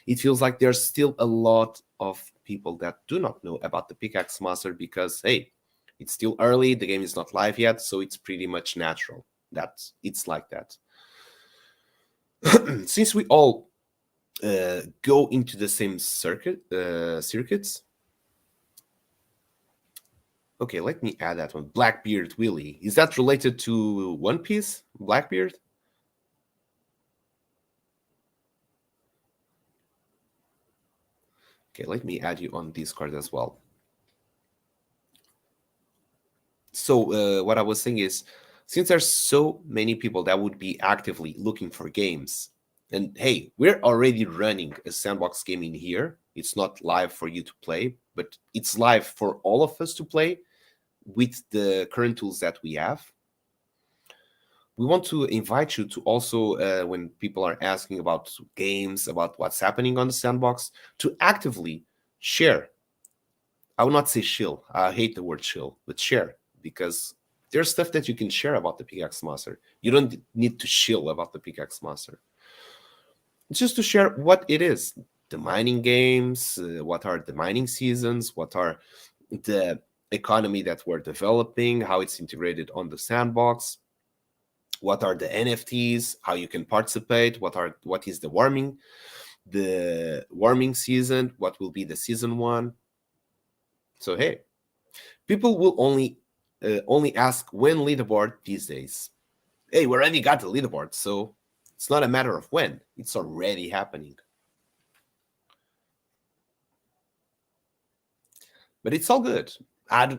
it feels like there's still a lot of people that do not know about the Pickaxe Master because, hey, it's still early, the game is not live yet, so it's pretty much natural that it's like that. Since we all go into the same circuits. Okay, let me add that one. Blackbeard Willie. Is that related to One Piece? Blackbeard? Okay, let me add you on Discord as well. So what I was saying is, since there's so many people that would be actively looking for games, and hey, we're already running a sandbox game in here. It's not live for you to play, but it's live for all of us to play with the current tools that we have. We want to invite you to also, when people are asking about games, about what's happening on the sandbox, to actively share. I would not say shill. I hate the word shill, but share, because there's stuff that you can share about the Pickaxe Master. You don't need to shill about the Pickaxe Master. It's just to share what it is. The mining games, what are the mining seasons, what are the economy that we're developing, how it's integrated on the sandbox, what are the NFTs, how you can participate, what is the warming season, what will be the season 1. So hey, people will only ask when leaderboard these days. Hey, we already got the leaderboard, so it's not a matter of when, it's already happening. But it's all good.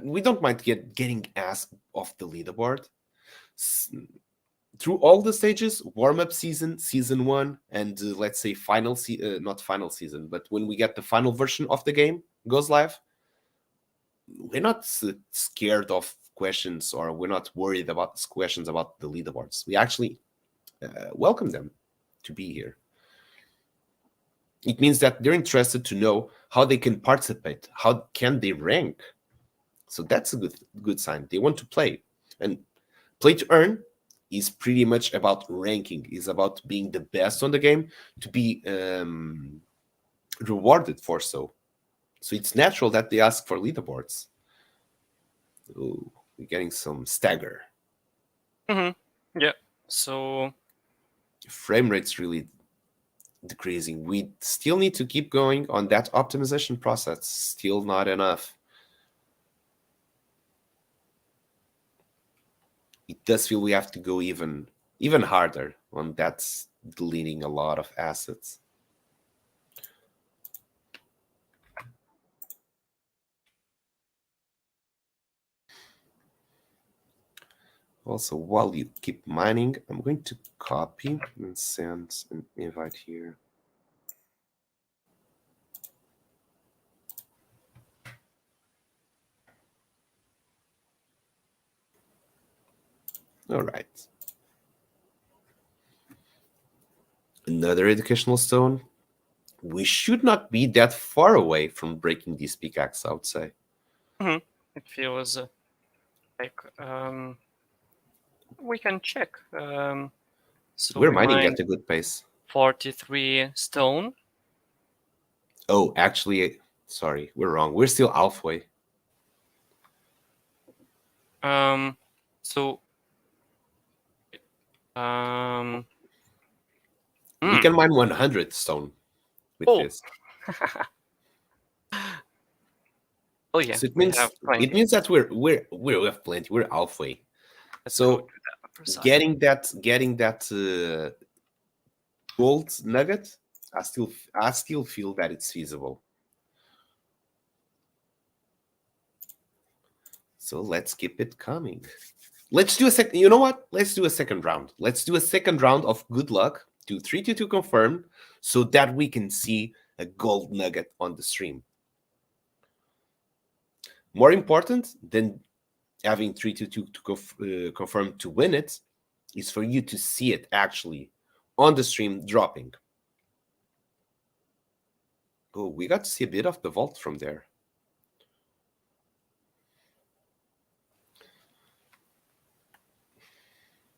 We don't mind getting asked off the leaderboard. Through all the stages, warm-up season, season 1, and let's say not final season, but when we get the final version of the game goes live, we're not scared of questions, or we're not worried about questions about the leaderboards. We actually welcome them to be here. It means that they're interested to know how they can participate, how can they rank. So that's a good sign. They want to play. And play to earn is pretty much about ranking, is about being the best on the game to be rewarded for so. So it's natural that they ask for leaderboards. Ooh, we're getting some stagger. Yeah. So frame rate's really decreasing. We still need to keep going on that optimization process. Still not enough. It does feel we have to go even harder on that's deleting a lot of assets. Also, while you keep mining, I'm going to copy and send an invite here. All right. Another educational stone. We should not be that far away from breaking this pickaxe, I would say. It feels like we can check. So we're mining at a good pace. 43 stone. Oh, actually, sorry, we're wrong. We're still halfway. So we can mine 100 stone with this. Oh yeah. So it means that we have plenty. We're halfway. Let's go So to the upper side. getting that gold nugget, I still feel that it's feasible. So let's keep it coming. Let's do a second. You know what? Let's do a second round. Let's do a second round of good luck. Do 322 confirm so that we can see a gold nugget on the stream. More important than having 322 to confirm to win it is for you to see it actually on the stream dropping. Oh, we got to see a bit of the vault from there.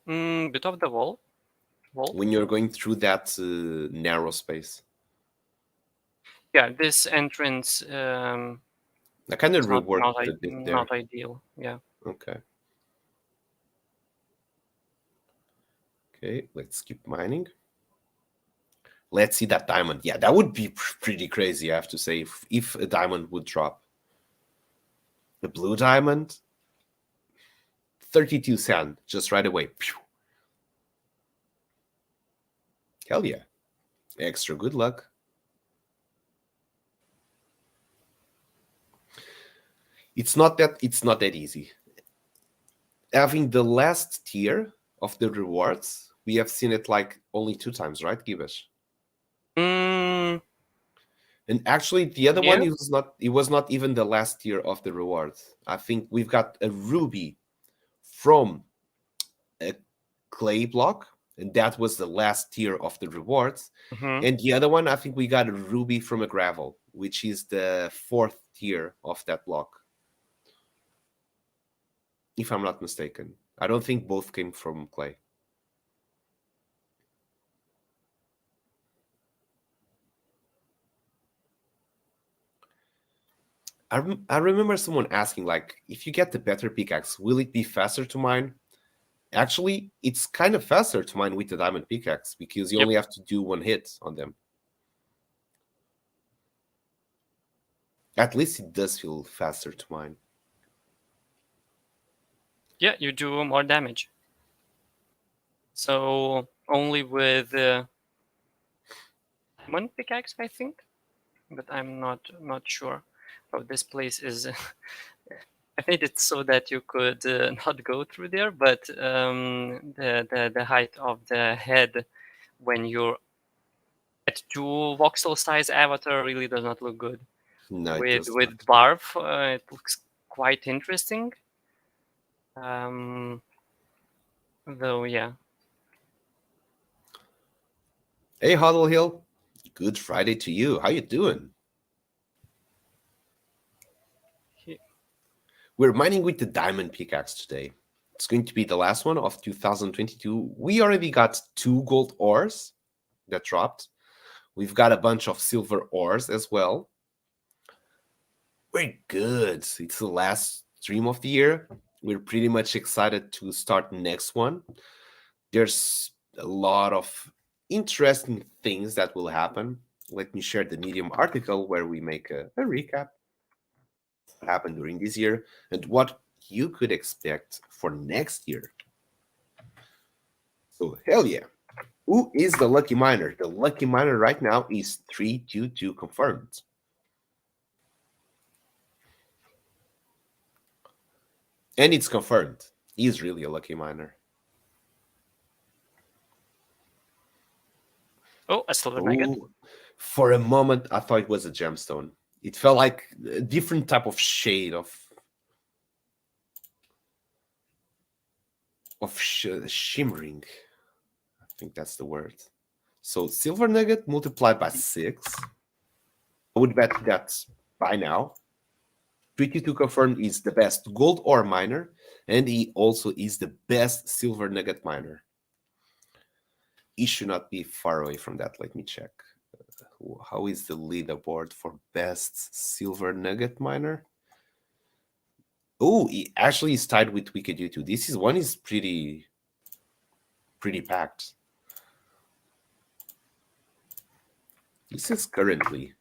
Bit of the wall. When you're going through that narrow space. Yeah, this entrance I kind of reworked a bit there. not ideal. Yeah. Okay. Okay, let's keep mining. Let's see that diamond. Yeah, that would be pretty crazy, I have to say, if a diamond would drop. The blue diamond, 32 sand, just right away. Pew. Hell yeah. Extra good luck. It's not that easy. Having the last tier of the rewards, we have seen it like only 2 times, right, Gibbous? Mm, And actually, the other Yeah. one, it was not even the last tier of the rewards. I think we've got a ruby from a clay block, and that was the last tier of the rewards. mhm. And the other one, I think we got a ruby from a gravel, which is the 4th tier of that block. If I'm not mistaken. I don't think both came from clay. I remember someone asking, like, if you get the better pickaxe, will it be faster to mine? Actually, it's kind of faster to mine with the diamond pickaxe because you Yep. only have to do 1 hit on them. At least it does feel faster to mine. Yeah, you do more damage. So only with one pickaxe, I think, but I'm not sure. Oh, this place is. I think it's so that you could not go through there, but the height of the head when you're at 2 voxel size avatar really does not look good. No, it With does not. barf, it looks quite interesting. Though, yeah. Hey, Huddle Hill. Good Friday to you. How you doing? We're mining with the diamond pickaxe today. It's going to be the last one of 2022. We already got 2 gold ores that dropped. We've got a bunch of silver ores as well. We're good. It's the last stream of the year. We're pretty much excited to start the next one. There's a lot of interesting things that will happen. Let me share the Medium article where we make a recap of what happened during this year and what you could expect for next year. So, hell yeah. Who is the lucky miner? The lucky miner right now is 322 confirmed. And it's confirmed. He's really a lucky miner. Oh, a silver nugget. Ooh, for a moment, I thought it was a gemstone. It felt like a different type of shade of shimmering. I think that's the word. So silver nugget multiplied by 6. I would bet that by now, 322 confirmed is the best gold ore miner, and he also is the best silver nugget miner. He should not be far away from that. Let me check. How is the leaderboard for best silver nugget miner? Oh, he actually is tied with Wicked U2. This one is pretty packed. This is currently,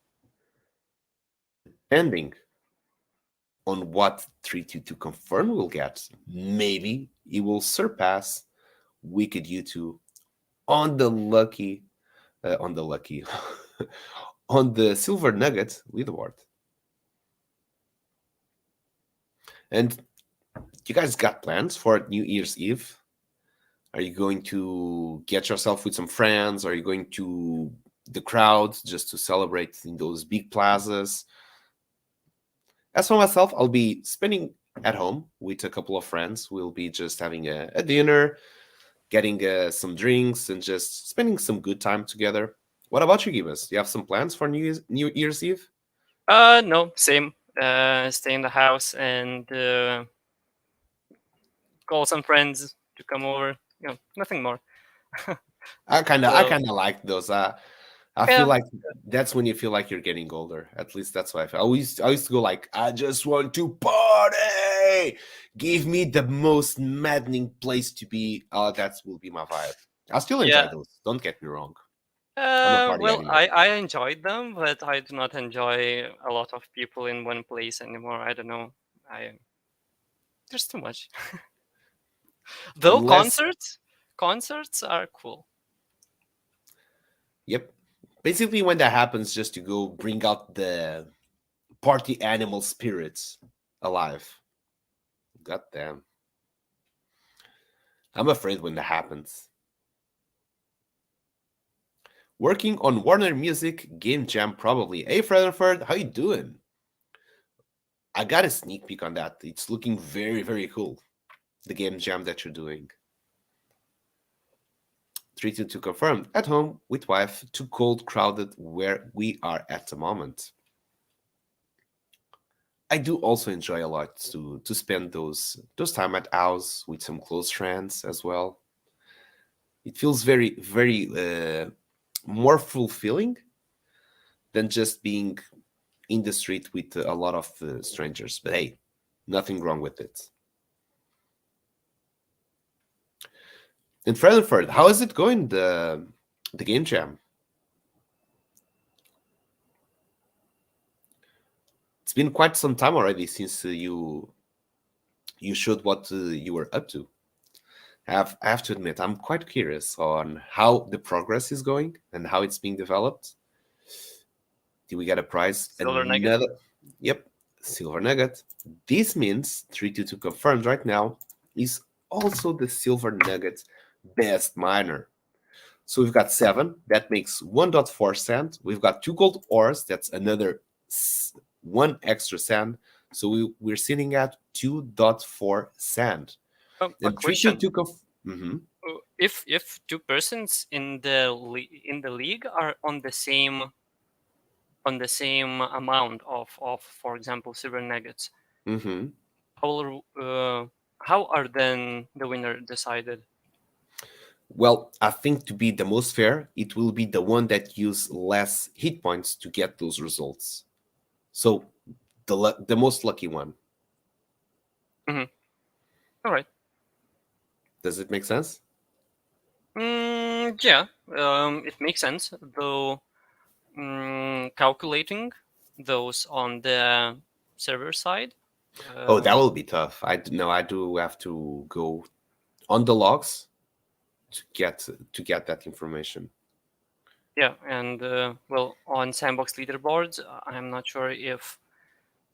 depending on what 322 confirm will get, maybe he will surpass Wicked U2 on the lucky, on the lucky, on the Silver Nugget leaderboard. And you guys got plans for New Year's Eve? Are you going to get yourself with some friends? Are you going to the crowd just to celebrate in those big plazas? As for myself, I'll be spending at home with a couple of friends. We'll be just having a dinner, getting some drinks, and just spending some good time together. What about you, Gibas? Do you have some plans for New Year's Eve? No, same. Stay in the house and call some friends to come over. Nothing more. I kind of So like those. I feel yeah, like that's when you feel like you're getting older. At least that's what I feel. I used to go like, I just want to party. Give me the most maddening place to be. That will be my vibe. I still enjoy yeah. those. Don't get me wrong. I'm a party Well, animal. I enjoyed them, but I do not enjoy a lot of people in one place anymore. I don't know. I There's too much. Though Unless, concerts are cool. yep. Basically, when that happens, just to go bring out the party animal spirits alive. God damn. I'm afraid when that happens. Working on Warner Music Game Jam probably. Hey, Fredderford, how you doing? I got a sneak peek on that. It's looking very, very cool. The game jam that you're doing. 322 confirmed. At home with wife. Too cold, crowded where we are at the moment. I do also enjoy a lot to spend those time at house with some close friends as well. It feels very, very more fulfilling than just being in the street with a lot of strangers. But hey, nothing wrong with it. In Frankfurt, how is it going, the game jam? It's been quite some time already since you showed what you were up to. I have to admit, I'm quite curious on how the progress is going and how it's being developed. Did we get a prize? Silver Nugget. Another, yep, silver nugget. This means 322 confirmed right now is also the silver nugget best miner. So we've got 7. That makes 1.4 cent. We've got 2 gold ores. That's another 1 extra cent. So we're sitting at 2.4 cent. A And question: 322 if two persons in the league are on the same amount of, for example, silver nuggets, mm-hmm. how are then the winner decided? Well, I think to be the most fair, it will be the one that use less hit points to get those results. So the most lucky one. Mm-hmm. All right. Does it make sense? Yeah, it makes sense, though. Calculating those on the server side. Oh, that will be tough. I do have to go on the logs to get that information. Yeah, and well, on Sandbox leaderboards, I'm not sure if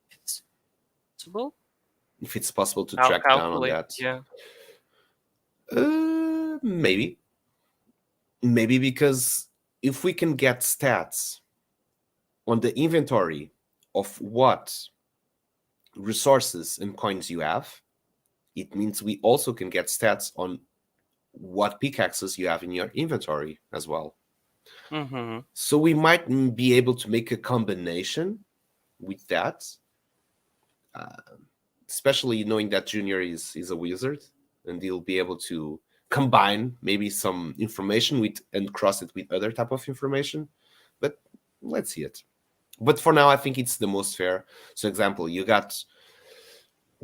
it's possible. If it's possible to track down on Calculate, that. yeah. Maybe because if we can get stats on the inventory of what resources and coins you have, it means we also can get stats on what pickaxes you have in your inventory as well. Mm-hmm. So we might be able to make a combination with that, especially knowing that Junior is a wizard, and he'll be able to combine maybe some information with and cross it with other type of information. But let's see it. But for now, I think it's the most fair. So, example, you got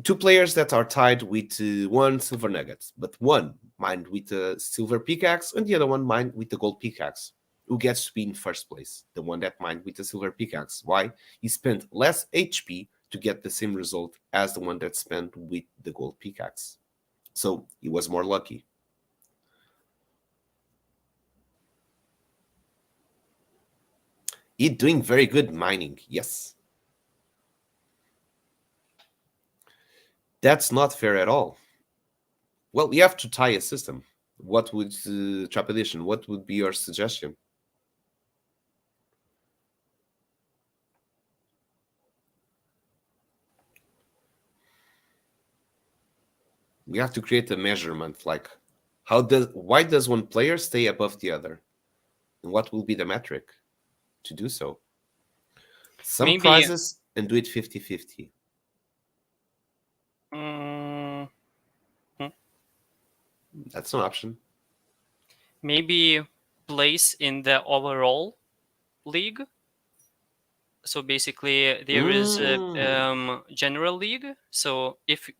2 players that are tied with 1 silver nugget, but one mined with a silver pickaxe and the other one mined with the gold pickaxe. Who gets to be in first place? The one that mined with the silver pickaxe. Why? He spent less HP to get the same result as the one that spent with the gold pickaxe. So he was more lucky. He's doing very good mining, yes. That's not fair at all. Well, you have to tie a system. What would Trapedition? What would be your suggestion? We have to create a measurement, like why does one player stay above the other, and what will be the metric to do so? Some Maybe prizes and do it 50-50. mm, That's an option. maybe place in the overall league. So basically, there is a general league. So if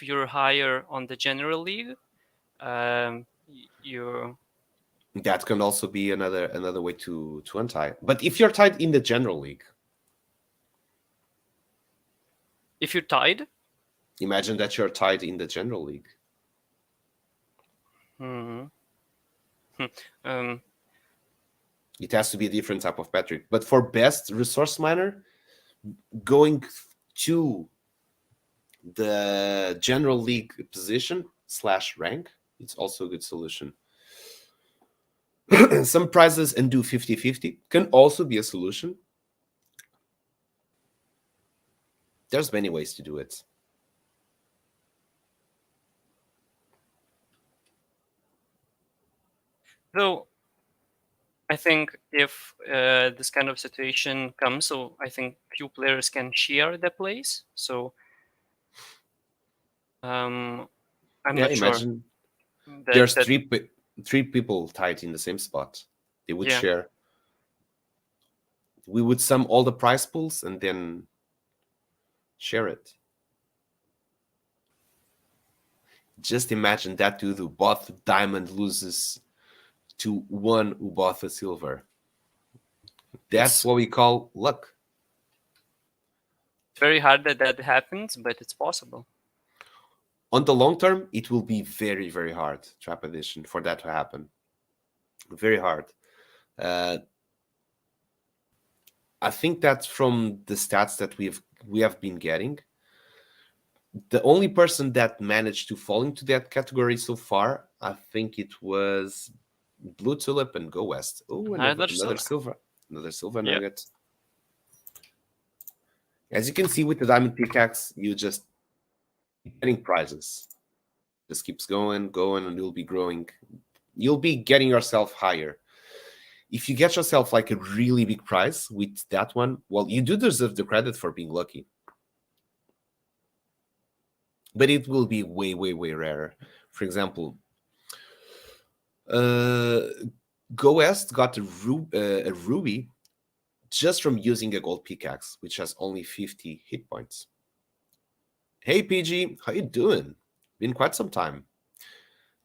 you're higher on the general league, you're That can also be another way to untie. But if you're tied in the general league, if you're tied. imagine that you're tied in the general league. It has to be a different type of metric. But for best resource miner, going to the general league position / rank, it's also a good solution. Some prizes and do 50-50 can also be a solution. There's many ways to do it. So I think if this kind of situation comes, so I think few players can share the place. So I'm not sure. Imagine there's three people tied in the same spot. They would share. We would sum all the prize pools and then share it. Just imagine that dude who bought the diamond loses to one who bought the silver. That's what we call luck. It's very hard that happens, but it's possible. On the long term, it will be very, very hard, Trapedition, for that to happen. Very hard. I think that from the stats that we have been getting, the only person that managed to fall into that category so far, I think it was Blue Tulip and Go West. Oh, another silver nugget. As you can see with the diamond pickaxe, you just getting prizes. Just keeps going, and you'll be growing. You'll be getting yourself higher. If you get yourself like a really big prize with that one, well, you do deserve the credit for being lucky. But it will be way, way, way rarer. For example, Go West got a ruby just from using a gold pickaxe, which has only 50 hit points. Hey, PG, how you doing? Been quite some time.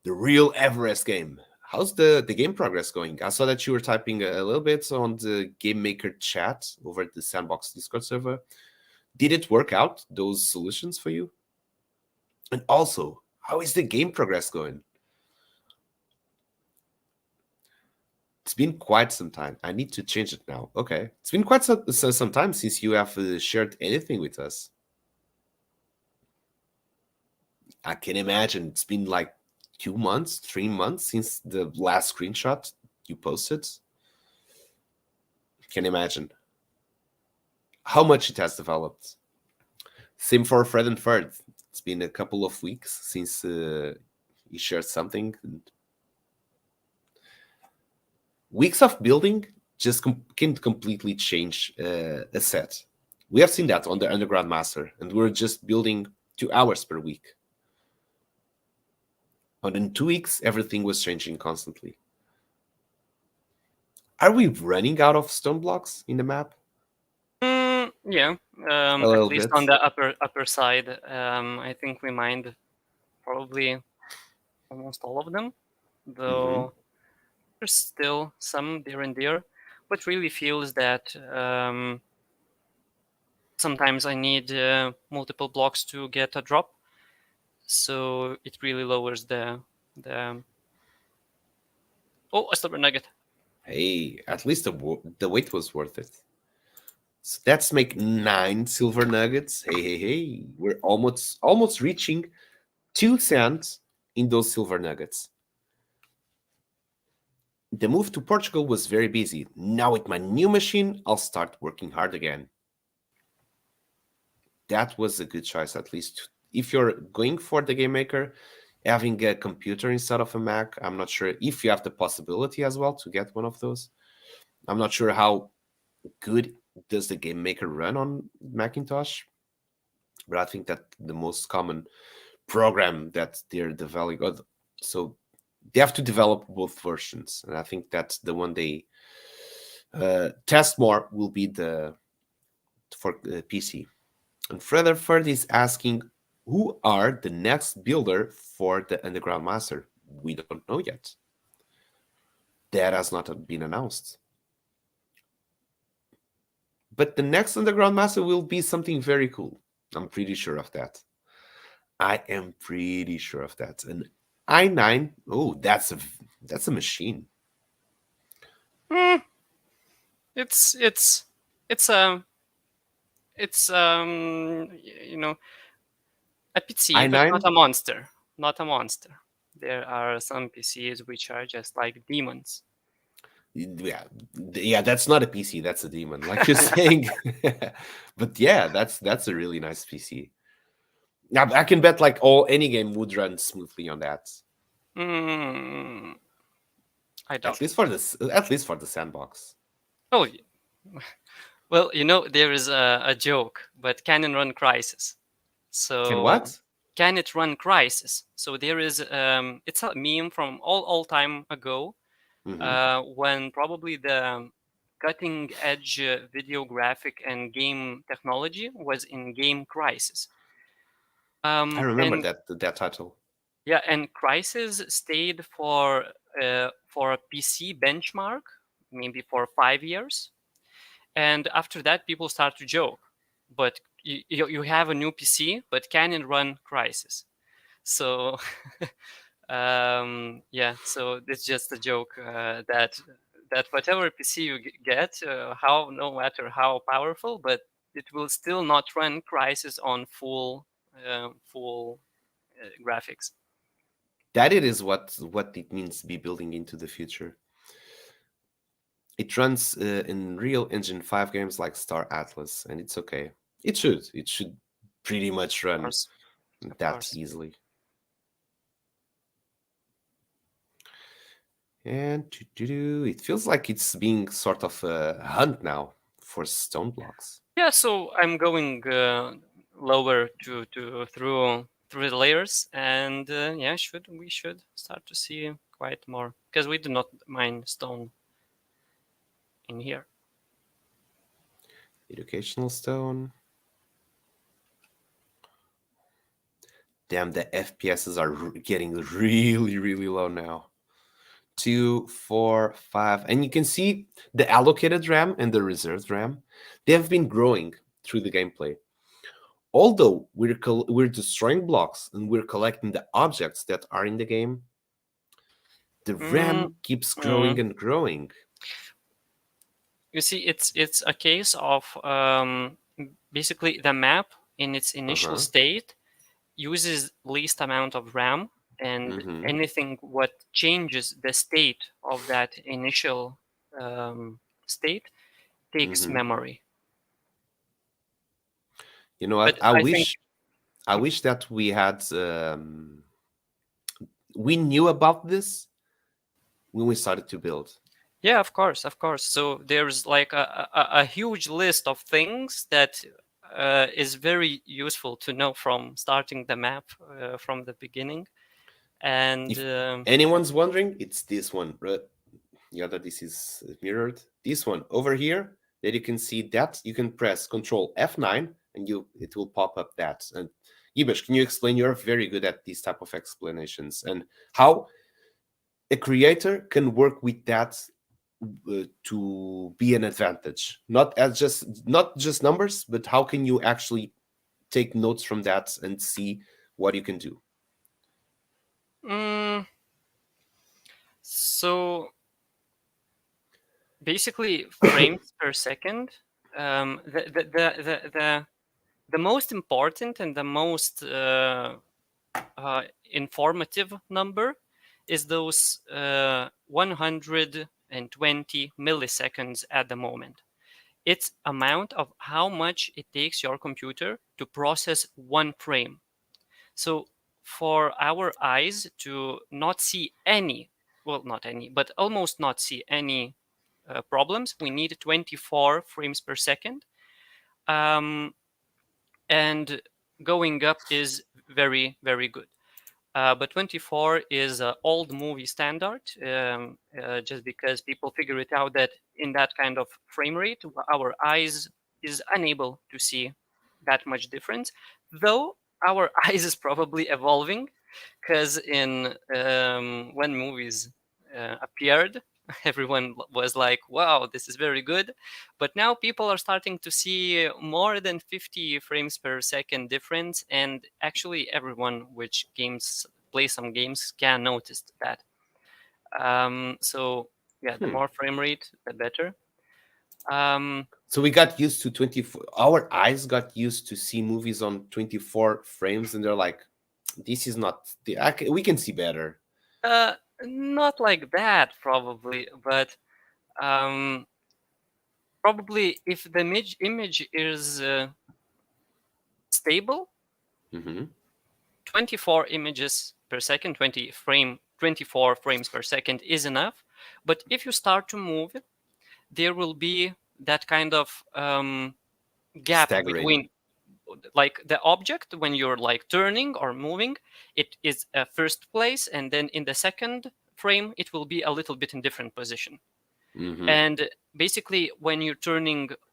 The real Everest game. How's the game progress going? I saw that you were typing a little bit on the Game Maker chat over at the Sandbox Discord server. Did it work out, those solutions for you? And also, how is the game progress going? It's been quite some time. I need to change it now. Okay. It's been quite some time since you have shared anything with us. I can imagine it's been like 2 months, 3 months since the last screenshot you posted. Can imagine how much it has developed. Same for Fred and Ferd. It's been a couple of weeks since you shared something. Weeks of building just can completely change a set. We have seen that on the Underground Master, and we're just building 2 hours per week. And in 2 weeks, everything was changing constantly. Are we running out of stone blocks in the map? Yeah, at least on the upper side. I think we mined probably almost all of them, though there's still some there and there. What really feels that sometimes I need multiple blocks to get a drop. so it really lowers the. Oh, a silver nugget. Hey, at least the wait was worth it. So let's make 9 silver nuggets. Hey, hey, hey! We're almost reaching 2 cents in those silver nuggets. The move to Portugal was very busy. Now with my new machine, I'll start working hard again. That was a good choice, at least. If you're going for the game maker, having a computer instead of a Mac, I'm not sure if you have the possibility as well to get one of those. I'm not sure how good does the game maker run on Macintosh, but I think that the most common program that they're developing, so they have to develop both versions, and I think that's the one they test more will be the for PC. And Further is asking, who are the next builder for the Underground Master? We don't know yet. That has not been announced. But the next Underground Master will be something very cool. I'm pretty sure of that. I am pretty sure of that. An i9. Oh, that's a machine. Mm, it's it's a it's you know, a PC, but not i9. a monster. Not a monster. There are some PCs which are just like demons. Yeah, that's not a PC. That's a demon, like you're saying. But yeah, that's a really nice PC. Now I can bet like any game would run smoothly on that. Mm, I doubt it. At least for the sandbox. Oh, well, there is a joke, but can it run Crisis? Can So what? can it run Crisis? So there is it's a meme from all time ago, Hmm. when probably the cutting edge video graphic and game technology was in Game Crisis. I remember And that title. yeah, and Crisis stayed for a PC benchmark maybe for 5 years, and after that people start to joke, but you have a new PC, but can it run Crisis? So yeah, so it's just a joke, that whatever PC you get, how no matter how powerful, but it will still not run Crisis on full graphics. That it is what it means to be building into the future. It runs in real Engine 5 games like Star Atlas, and it's okay. It should pretty much Of run course, of that course. easily. And it feels like it's being sort of a hunt now for stone blocks. Yeah, so I'm going lower to through the layers, and yeah, we should start to see quite more, because we do not mine stone in here. Educational stone. Damn, the FPSs are getting really, really low now. 2, 4, 5, and you can see the allocated RAM and the reserved RAM. They have been growing through the gameplay. Although we're destroying blocks and we're collecting the objects that are in the game, the Mm, RAM keeps growing mm. and growing. You see, it's a case of basically the map in its Uh initial huh. state uses least amount of RAM, and Mm-hmm. anything what changes the state of that initial state takes Mm-hmm. memory. You know But what? I think, I wish that we knew about this when we started to build. yeah, of course, of course. So there's like a huge list of things that is very useful to know from starting the map from the beginning. And If anyone's wondering, it's this one. The other, this is mirrored. This one over here, that you can see that you can press Control F9 and it will pop up that. And Gibesh, can you explain? You're very good at these type of explanations and how a creator can work with that to be an advantage, not just numbers, but how can you actually take notes from that and see what you can do? Mm, so basically, frames per second. The most important and the most informative number is those 120 milliseconds at the moment. It's amount of how much it takes your computer to process one frame. So for our eyes to not see any, well, not any, but almost not see any problems, we need 24 frames per second. And going up is very, very good. But 24 is an old movie standard, just because people figure it out that in that kind of frame rate, our eyes is unable to see that much difference. Though our eyes is probably evolving, because in when movies appeared, everyone was like, "Wow, this is very good," but now people are starting to see more than 50 frames per second difference, and actually, everyone which games play some games can notice that. So yeah, the Hmm. more frame rate, the better. Um, So we got used to 24. Our eyes got used to see movies on 24 frames, and they're like, "This is not. We can see better." uh, Not like that, probably, but um, probably if the image is stable, Hmm. 24 images per second, 24 frames per second is enough. But if you start to move, there will be that kind of gap Staggering. between, like, the object when you're like turning or moving, it is a first place, and then in the second frame it will be a little bit in different position. Hmm. And basically, when you're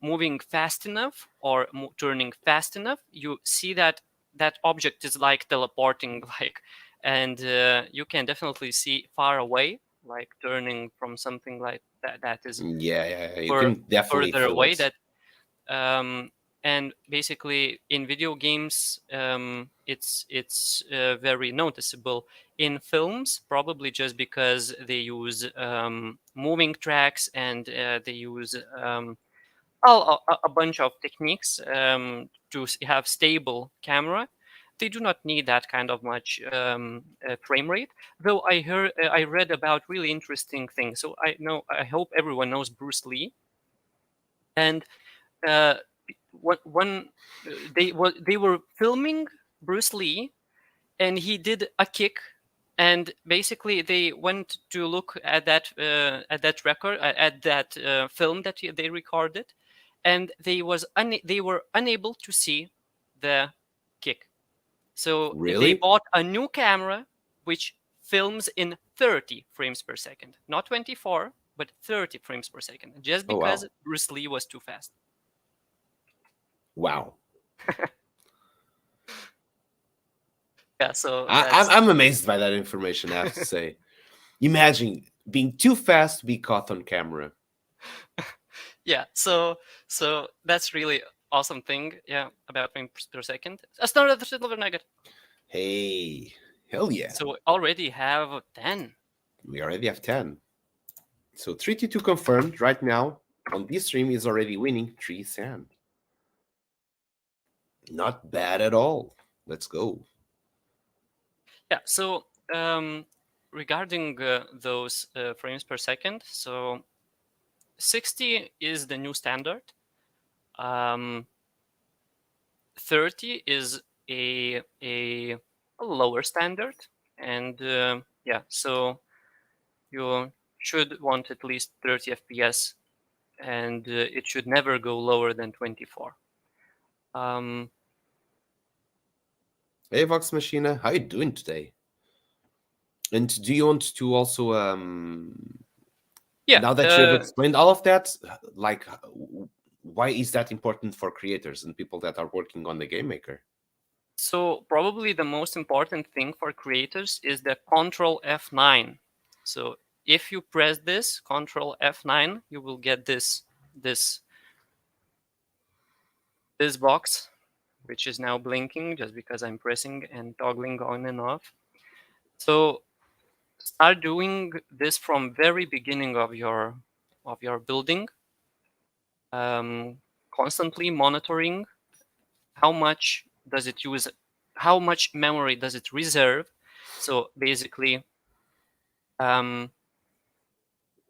moving fast enough or turning fast enough, you see that that object is like teleporting, like, and you can definitely see far away, like turning from something like that is Yeah, yeah, yeah. You fur can definitely further feel away. it. That and basically in video games, it's very noticeable. In films, probably just because they use moving tracks, and they use a bunch of techniques to have stable camera. They do not need that kind of much frame rate. Though I read about really interesting things. So I hope everyone knows Bruce Lee. And uh, one they were filming Bruce Lee, and he did a kick, and basically they went to look at that record, at that film that they recorded, and they were unable to see the kick. So they Really? bought a new camera which films in 30 frames per second, not 24, but 30 frames per second, just Oh because wow, Bruce Lee was too fast. wow. Yeah, so I'm that's I'm amazed by that information. I have to say. Imagine being too fast to be caught on camera. yeah. So that's really awesome thing. Yeah, about frames per second. That's not a silver nugget. Hey, hell yeah! So we already have 10. We already have 10. So 3-2 confirmed right now on this stream is already winning 3 sand. Not bad at all. Let's go. Yeah. So regarding those frames per second, so 60 is the new standard. Um, 30 is a lower standard, and yeah, so you should want at least 30 FPS, and it should never go lower than 24. Um, Hey Vox Machina, how you doing today? And do you want to also yeah, now that you have explained all of that, like why is that important for creators and people that are working on the game maker? so probably the most important thing for creators is the Control F9. So if you press this Control F9, you will get this this box, which is now blinking just because I'm pressing and toggling on and off. So start doing this from very beginning of your building, constantly monitoring how much does it use, how much memory does it reserve. So basically,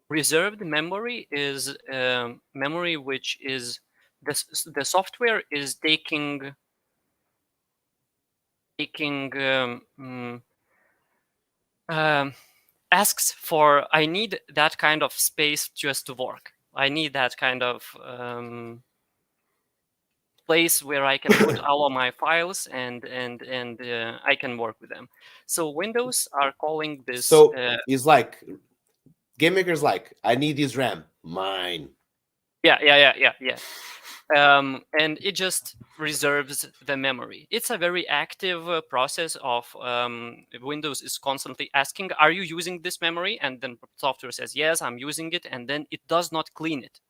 reserved memory is memory which is the software is taking asks for, I need that kind of space just to work. I need that kind of place where I can put all of my files and I can work with them. So Windows are calling this. So it's like game maker's like, I need this RAM, mine. Yeah. And it just reserves the memory. It's a very active process of Windows is constantly asking, are you using this memory? And then software says, yes, I'm using it. And then it does not clean it.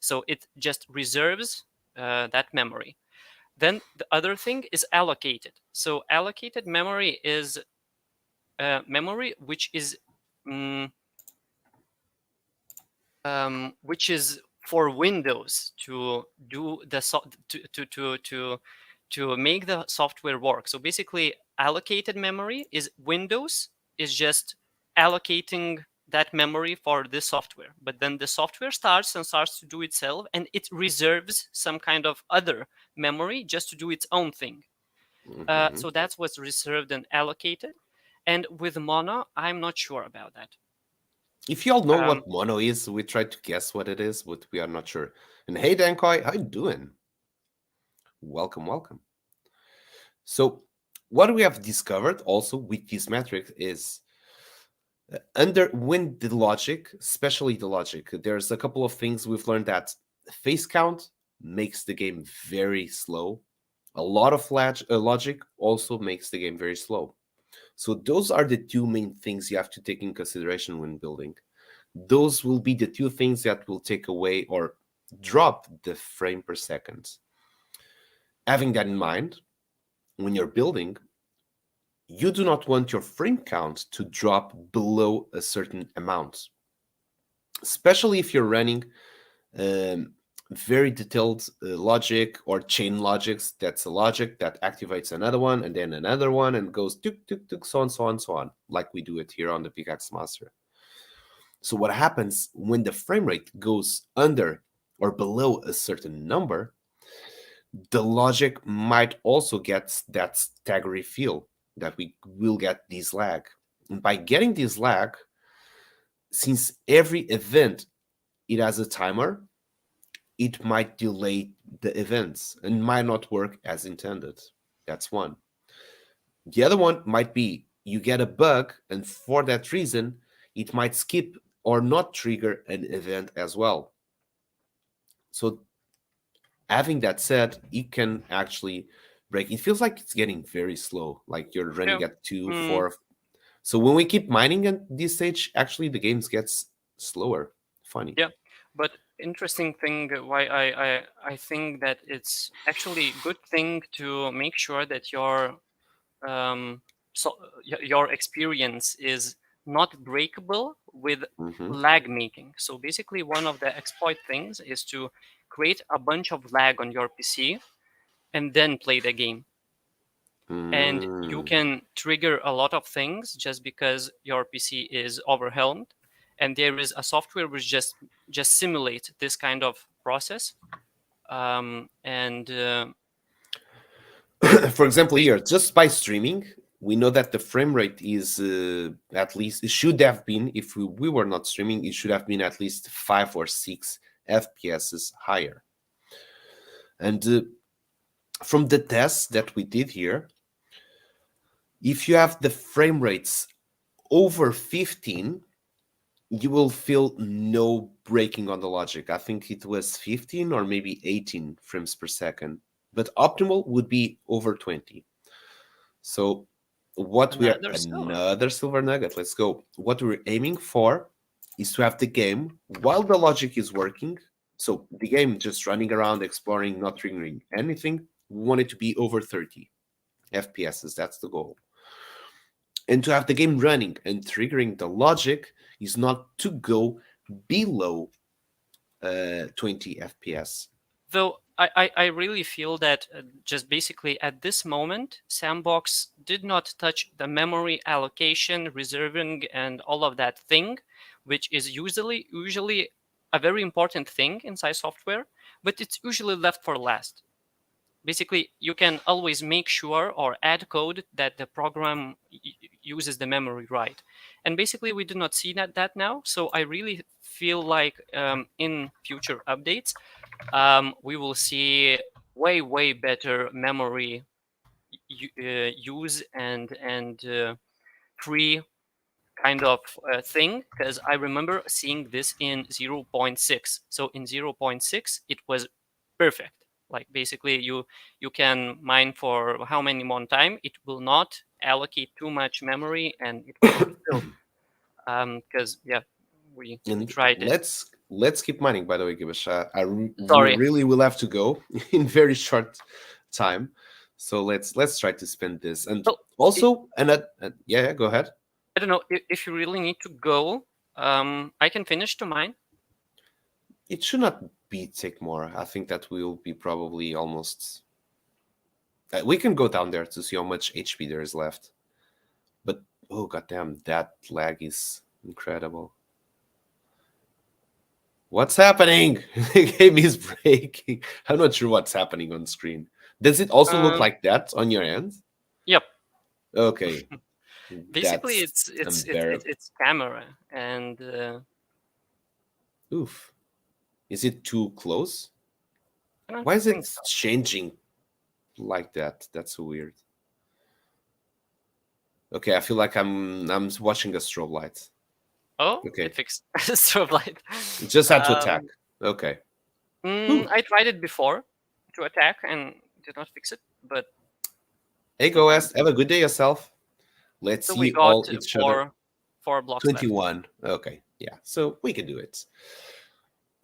So it just reserves that memory. Then the other thing is allocated. So allocated memory is memory which is for Windows to do the to make the software work. So basically, allocated memory is Windows is just allocating that memory for this software. But then the software starts to do itself, and it reserves some kind of other memory just to do its own thing. So that's what's reserved and allocated. And with Mono, I'm not sure about that. If you all know what mono is, we tried to guess what it is, but we are not sure. And hey, Dankoi, how you doing? Welcome, welcome. So what we have discovered also with this metric is when the logic, especially the logic, there's a couple of things we've learned that face count makes the game very slow. A lot of logic also makes the game very slow. So those are the two main things you have to take in consideration when building. Those will be the two things that will take away or drop the frame per second. Having that in mind, when you're building, you do not want your frame count to drop below a certain amount, especially if you're running very detailed logic or chain logics. That's a logic that activates another one and then another one and goes tuk tuk tuk, so on, so on, so on, like we do it here on the Pickaxe Master. So what happens when the frame rate goes under or below a certain number, the logic might also get that staggery feel that we will get this lag. And by getting this lag, since every event it has a timer, it might delay the events and might not work as intended. That's one. The other one might be you get a bug, and for that reason, it might skip or not trigger an event as well. So having that said, it can actually break. It feels like it's getting very slow, like you're running at 2, 4. So when we keep mining at this stage, actually the games gets slower. Funny. Yeah, but interesting thing why I think that it's actually a good thing to make sure that your your experience is not breakable with lag making. So basically, one of the exploit things is to create a bunch of lag on your PC and then play the game. And you can trigger a lot of things just because your PC is overwhelmed, and there is a software which just simulate this kind of process. For example, here, just by streaming, we know that the frame rate is at least, it should have been, if we were not streaming, it should have been at least 5 or 6 FPS higher. And from the tests that we did here, if you have the frame rates over 15, you will feel no breaking on the logic. I think it was 15 or maybe 18 frames per second, but optimal would be over 20. So what another silver nugget, let's go. What we're aiming for is to have the game while the logic is working. So the game just running around, exploring, not triggering anything. We want it to be over 30 FPS. That's the goal. and to have the game running and triggering the logic is not to go below 20 FPS. Though I really feel that just basically at this moment, Sandbox did not touch the memory allocation, reserving, and all of that thing, which is usually a very important thing inside software, but it's usually left for last. Basically, you can always make sure or add code that the program uses the memory right. And basically, we do not see that now. So I really feel like in future updates, we will see way better memory use and free kind of thing, because I remember seeing this in 0.6. So in 0.6 it was perfect. Like basically you can mine for how many more time, it will not allocate too much memory, and it will still because yeah, we And tried it. let's keep mining. By the way, Gibish, we Sorry. really will have to go in very short time, so let's try to spend this. And Well, also, yeah, go ahead. I don't know if you really need to go. I can finish to mine. It should not be take more. I think that will be probably almost. We can go down there to see how much HP there is left. But oh goddamn, that lag is incredible. What's happening? The game is breaking. I'm not sure what's happening on screen. Does it also look like that on your end? Yep. Okay. Basically, That's it's camera and oof. Is it too close? I don't Why is it think so. changing like that? That's so weird. Okay, I feel like I'm watching a strobe light. Oh, Okay. it fixed strobe light. It just had to attack. Okay. I tried it before to attack and did not fix it, but Hey, Go West. Have a good day yourself. Let's so we see got all each other. four blocks left. 21. Okay. Yeah. So we can do it.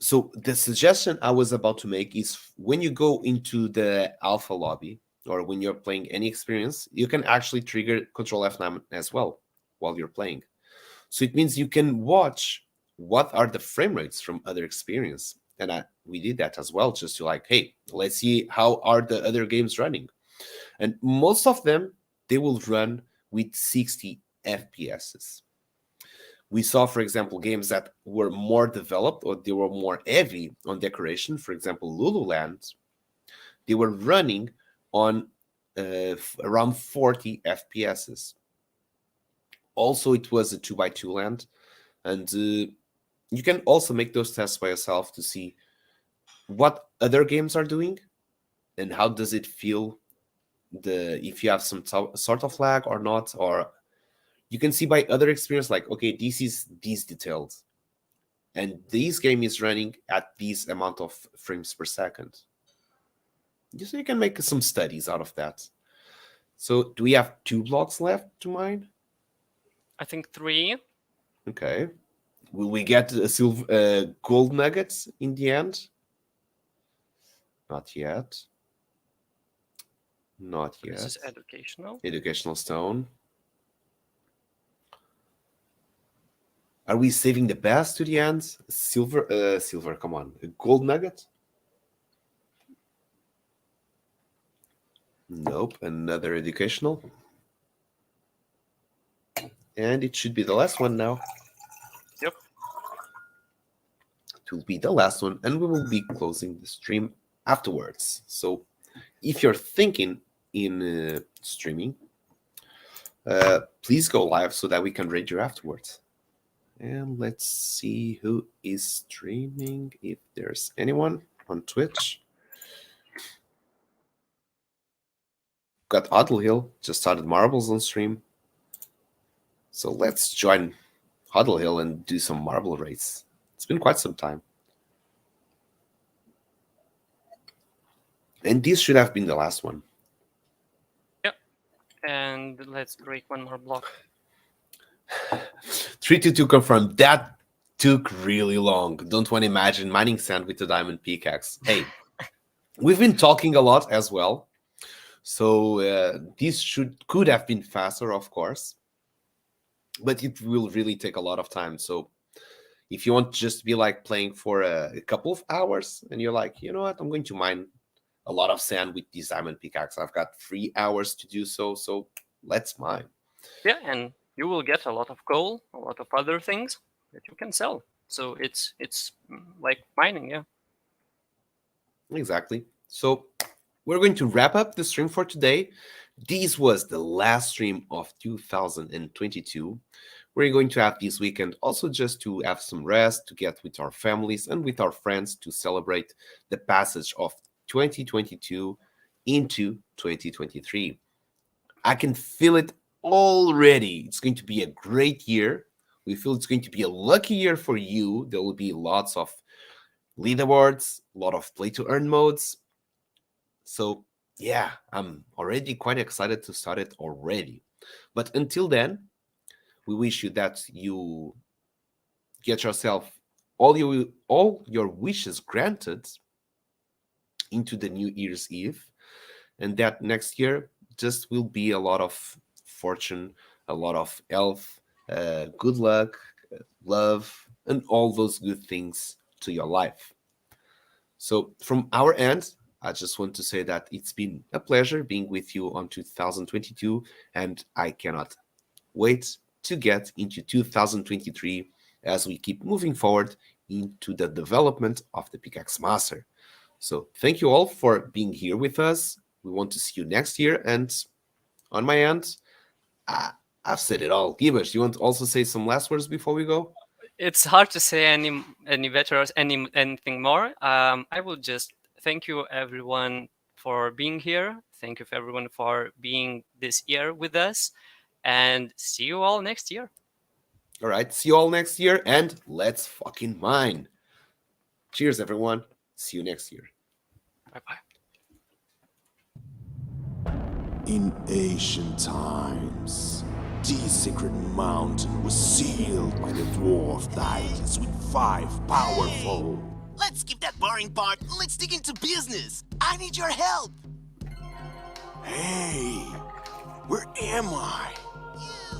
So the suggestion I was about to make is when you go into the alpha lobby or when you're playing any experience, you can actually trigger Control F9 as well while you're playing. So it means you can watch what are the frame rates from other experience. And we did that as well, just to like, hey, let's see how are the other games running. And most of them, they will run with 60 FPSs. We saw, for example, games that were more developed or they were more heavy on decoration. For example, Lululand, they were running on around 40 FPSs. Also, it was a 2x2 land. And you can also make those tests by yourself to see what other games are doing and how does it feel if you have some sort of lag or not, or you can see by other experience like, okay, this is this detailed and this game is running at this amount of frames per second. So you can make some studies out of that. So do we have 2 blocks left to mine? I think 3. Okay. Will we get a gold nuggets in the end? Not yet. Not yet. This is educational. Educational stone. Are we saving the best to the end? Silver, come on. A gold nugget? Nope, another educational. And it should be the last one now. Yep. It will be the last one, and we will be closing the stream afterwards. So if you're thinking in streaming, please go live so that we can rate you afterwards. And let's see who is streaming, if there's anyone on Twitch. Got Huddle Hill, just started Marbles on stream. So let's join Huddle Hill and do some marble race. It's been quite some time. And this should have been the last one. Yep. And let's break one more block. 322 confirmed. That took really long. Don't want to imagine mining sand with the diamond pickaxe. Hey, we've been talking a lot as well. So this could have been faster, of course. but it will really take a lot of time. So if you want to just be like playing for a couple of hours and you're like, you know what, I'm going to mine a lot of sand with this diamond pickaxe. I've got 3 hours to do so. So let's mine. Yeah, and you will get a lot of coal, a lot of other things that you can sell. So it's like mining, yeah. Exactly. So we're going to wrap up the stream for today. This was the last stream of 2022. We're going to have this weekend also just to have some rest, to get with our families and with our friends to celebrate the passage of 2022 into 2023. I can feel it already. It's going to be a great year. We feel it's going to be a lucky year for you. There will be lots of leaderboards, a lot of play to earn modes. So yeah, I'm already quite excited to start it already. But until then, we wish you that you get yourself all your wishes granted into the New Year's Eve, and that next year just will be a lot of fortune, a lot of health, good luck, love, and all those good things to your life. So from our end, I just want to say that it's been a pleasure being with you on 2022, and I cannot wait to get into 2023 as we keep moving forward into the development of the Pickaxe Master. So thank you all for being here with us. We want to see you next year. And on my end, I've said it all. Gibbous, you want to also say some last words before we go? It's hard to say any better or anything more. I will just thank you everyone for being here. Thank you for everyone for being this year with us, and see you all next year. All right, see you all next year, and let's fucking mine. Cheers, everyone. See you next year. Bye-bye. In ancient times, the secret mountain was sealed by the dwarf Titus with 5 powerful. Let's skip that boring part and let's dig into business. I need your help. Hey, where am I?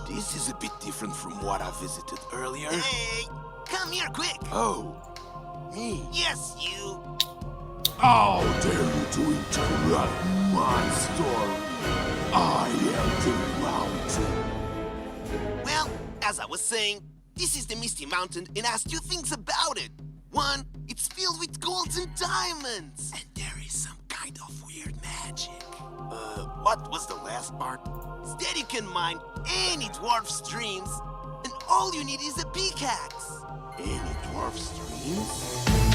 This is a bit different from what I visited earlier. Hey, come here quick. Oh, me? Yes, you. How dare you to interrupt my story? I am the mountain. Well, as I was saying, this is the Misty Mountain and has 2 things about it. One, it's filled with gold and diamonds. And there is some kind of weird magic. What was the last part? Instead, you can mine any dwarf streams, and all you need is a pickaxe. Any dwarf streams?